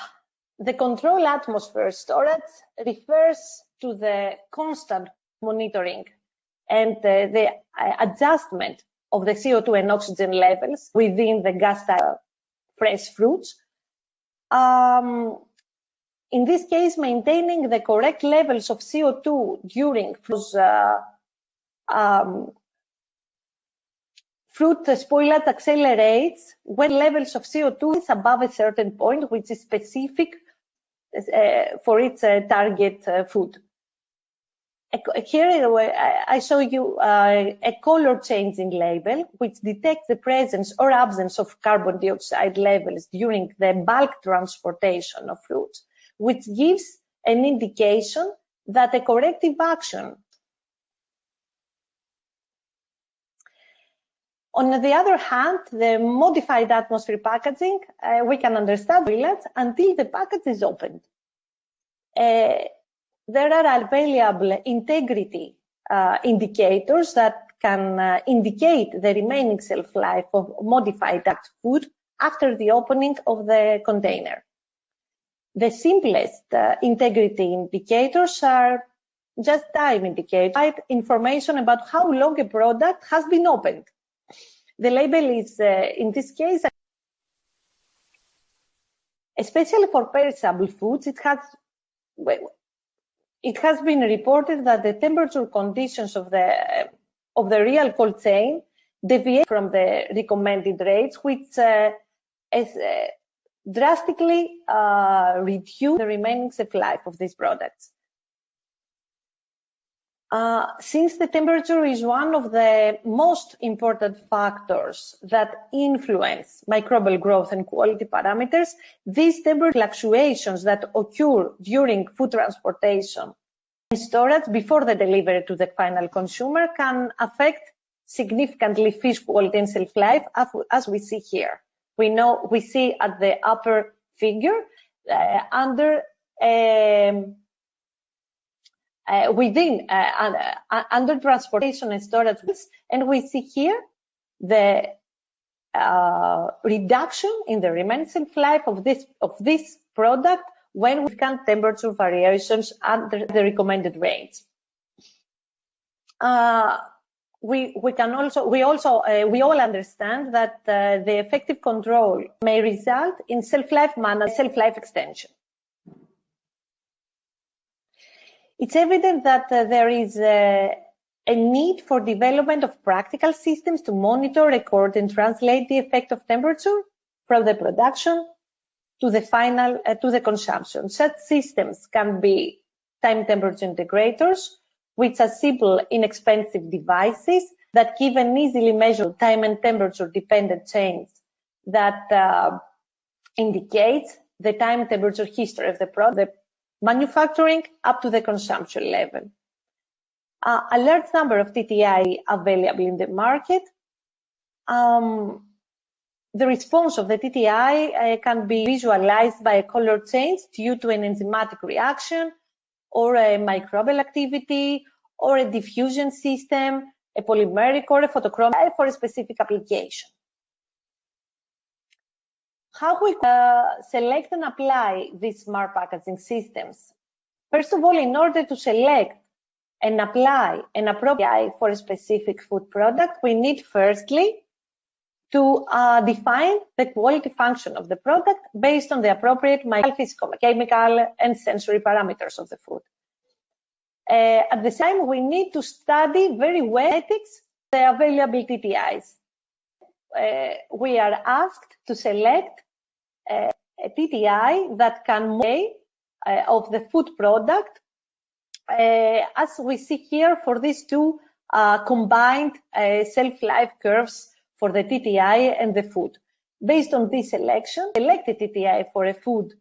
control atmosphere storage refers to the constant monitoring and the adjustment of the CO2 and oxygen levels within the gas-style fresh fruits. In this case, maintaining the correct levels of CO2 during fruit spoilage accelerates when levels of CO2 is above a certain point, which is specific for its target food. Here I show you a color changing label which detects the presence or absence of carbon dioxide levels during the bulk transportation of fruits, which gives an indication that a corrective action. On the other hand, the modified atmosphere packaging, we can understand until the package is opened. There are available integrity indicators that can indicate the remaining shelf life of modified food after the opening of the container. The simplest integrity indicators are just time indicators, information about how long a product has been opened. The label is, in this case, especially for perishable foods, it has been reported that the temperature conditions of the real cold chain deviate from the recommended rates, which drastically reduce the remaining shelf life of these products. Since the temperature is one of the most important factors that influence microbial growth and quality parameters, these temperature fluctuations that occur during food transportation and storage before the delivery to the final consumer can affect significantly fish quality and shelf life, as we see here. We see at the upper figure under transportation and storage, and we see here the reduction in the remaining shelf life of this product when we can temperature variations under the recommended range. We all understand that the effective control may result in shelf life extension. It's evident that there is a need for development of practical systems to monitor, record, and translate the effect of temperature from the production to the final to the consumption. Such systems can be time temperature integrators, which are simple, inexpensive devices that give an easily measured time and temperature dependent change that indicates the time temperature history of the product, manufacturing up to the consumption level. A large number of TTI available in the market. The response of the TTI can be visualized by a color change due to an enzymatic reaction or a microbial activity or a diffusion system, a polymeric or a photochromic for a specific application. How we select and apply these smart packaging systems? First of all, in order to select and apply an appropriate for a specific food product, we need firstly to define the quality function of the product based on the appropriate physical, chemical, and sensory parameters of the food. At the same time, we need to study very well the available TTIs. We are asked to select a TTI that can weigh of the food product, as we see here for these two combined shelf life curves for the TTI and the food. Based on this selection, select a TTI for a food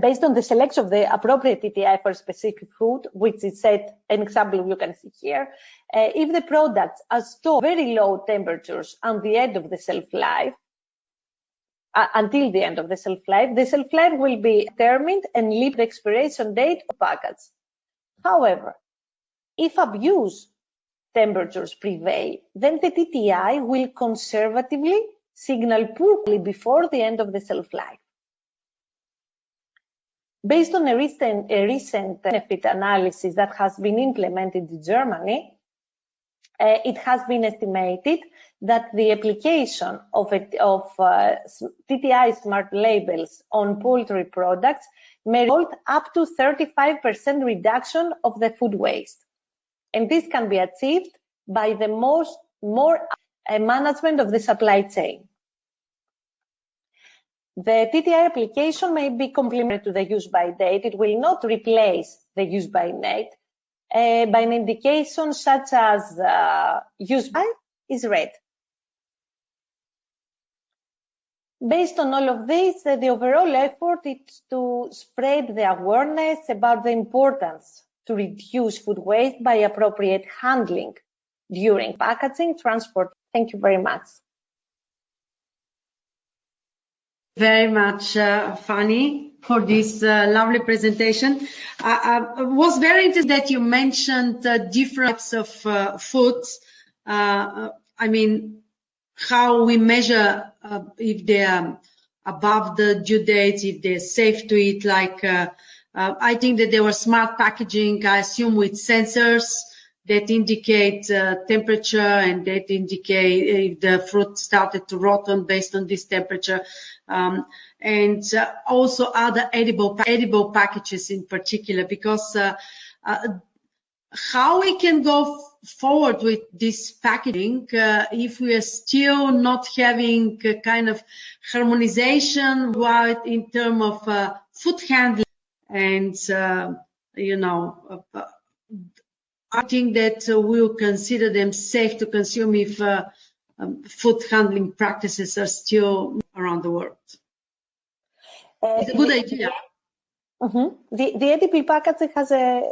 based on the selection of the appropriate TTI for a specific food, which is set, an example you can see here. If the products are stored very low temperatures at the end of the shelf life, until the end of the shelf life will be determined and leave the expiration date of package. However, if abuse temperatures prevail, then the TTI will conservatively signal poorly before the end of the shelf life. Based on a recent benefit analysis that has been implemented in Germany, it has been estimated that the application of TTI smart labels on poultry products may result up to 35% reduction of the food waste. And this can be achieved by the more management of the supply chain. The TTI application may be complementary to the use by date. It will not replace the use by date by an indication such as use by is red. Based on all of this, the overall effort is to spread the awareness about the importance to reduce food waste by appropriate handling during packaging, transport. Thank you very much. Very much, Fanny, for this lovely presentation. I was very interested that you mentioned different types of foods. I mean, how we measure if they are above the due dates, if they're safe to eat. Like, I think that there was smart packaging, I assume, with sensors that indicate temperature and that indicate if the fruit started to rotten based on this temperature. And also other edible packages in particular, because how we can go forward with this packaging if we are still not having a kind of harmonization in terms of food handling and, I think that we'll consider them safe to consume if food handling practices are still around the world. It's a good idea. The edible packaging has a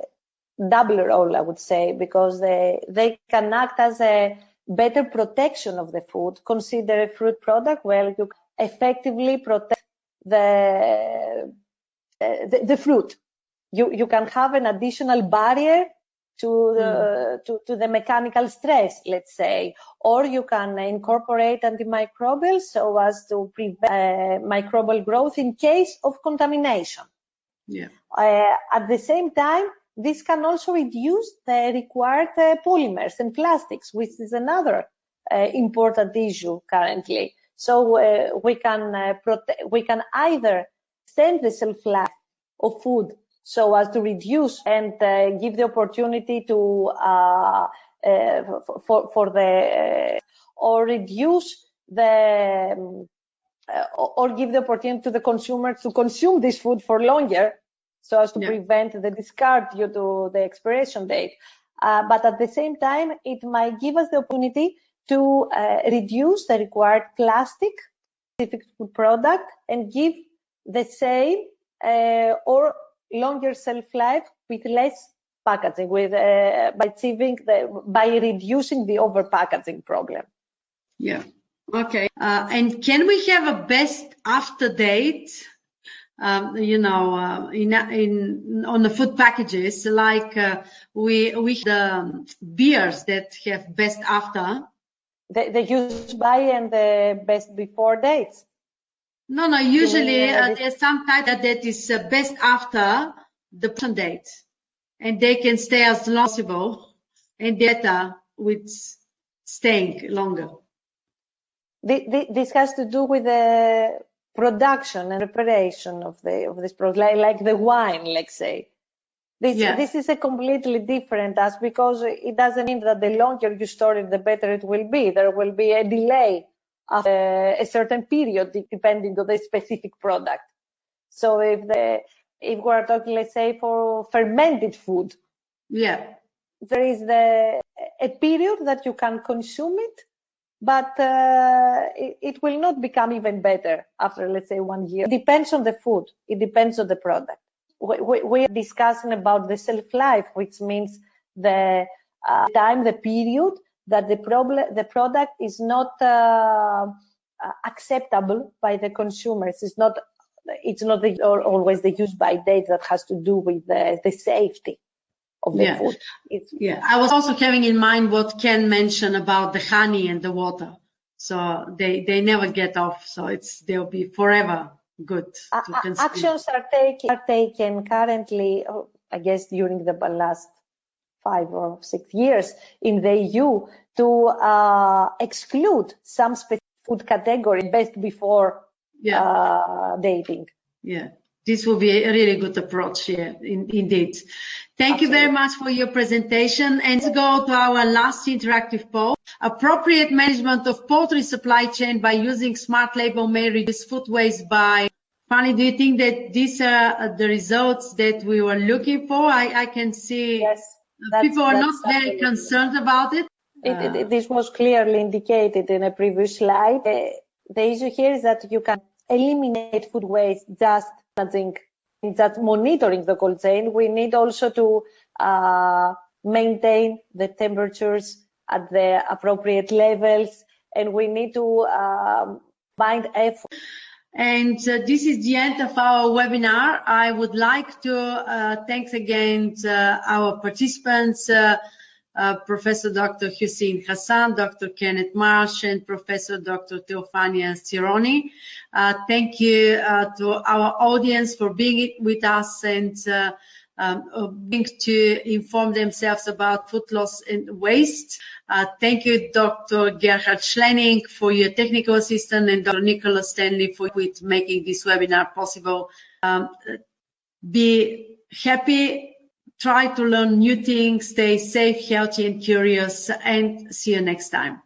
double role, I would say, because they can act as a better protection of the food. Consider a fruit product where you effectively protect the fruit. You can have an additional barrier to the mechanical stress, let's say, or you can incorporate antimicrobials so as to prevent microbial growth in case of contamination. Yeah. At the same time, this can also reduce the required polymers and plastics, which is another important issue currently. So we can either extend the shelf life of food so as to reduce and give the opportunity to or reduce or give the opportunity to the consumer to consume this food for longer, so as to prevent the discard due to the expiration date. But at the same time, it might give us the opportunity to reduce the required plastic specific food product and give the same or longer shelf life with less packaging, by reducing the over packaging problem. Yeah. Okay. And can we have a best after date? On the food packages, like we the beers that have best after. The use by and the best before dates. No. Usually there's some type that is best after the production date, and they can stay as long as possible, and better with staying longer. This has to do with the production and preparation of this product, like the wine, let's say. This is a completely different aspect, because it doesn't mean that the longer you store it, the better it will be. There will be a delay of a certain period depending on the specific product. So if we're talking, let's say, for fermented food, there is a period that you can consume it, but it will not become even better after, let's say, 1 year. It depends on the food. It depends on the product. We are discussing about the shelf life, which means the time, the period that the product is not acceptable by the consumers. It's not always the use by date that has to do with the safety of the food. I was also having in mind what Ken mentioned about the honey and the water. So they never get off. So they'll be forever good. Actions are taken currently, I guess, during the last 5 or 6 years in the EU to exclude some specific food category best before dating. Yeah. This will be a really good approach here, indeed. Thank you very much for your presentation. And let's go to our last interactive poll. Appropriate management of poultry supply chain by using smart label may reduce food waste by... Fanny, do you think that these are the results that we were looking for? I can see people are not very concerned about it. This was clearly indicated in a previous slide. The issue here is that you can eliminate food waste just monitoring the cold chain. We need also to maintain the temperatures at the appropriate levels, and we need to bind effort. And this is the end of our webinar. I would like to thank again our participants, Professor Dr. Hussein Hassan, Dr. Kenneth Marsh, and Professor Dr. Teofania Cironi. Thank you to our audience for being with us and being to inform themselves about food loss and waste. Thank you, Dr. Gerhard Schlenning, for your technical assistance, and Dr. Nicola Stanley for making this webinar possible. Be happy, try to learn new things, stay safe, healthy, and curious, and see you next time.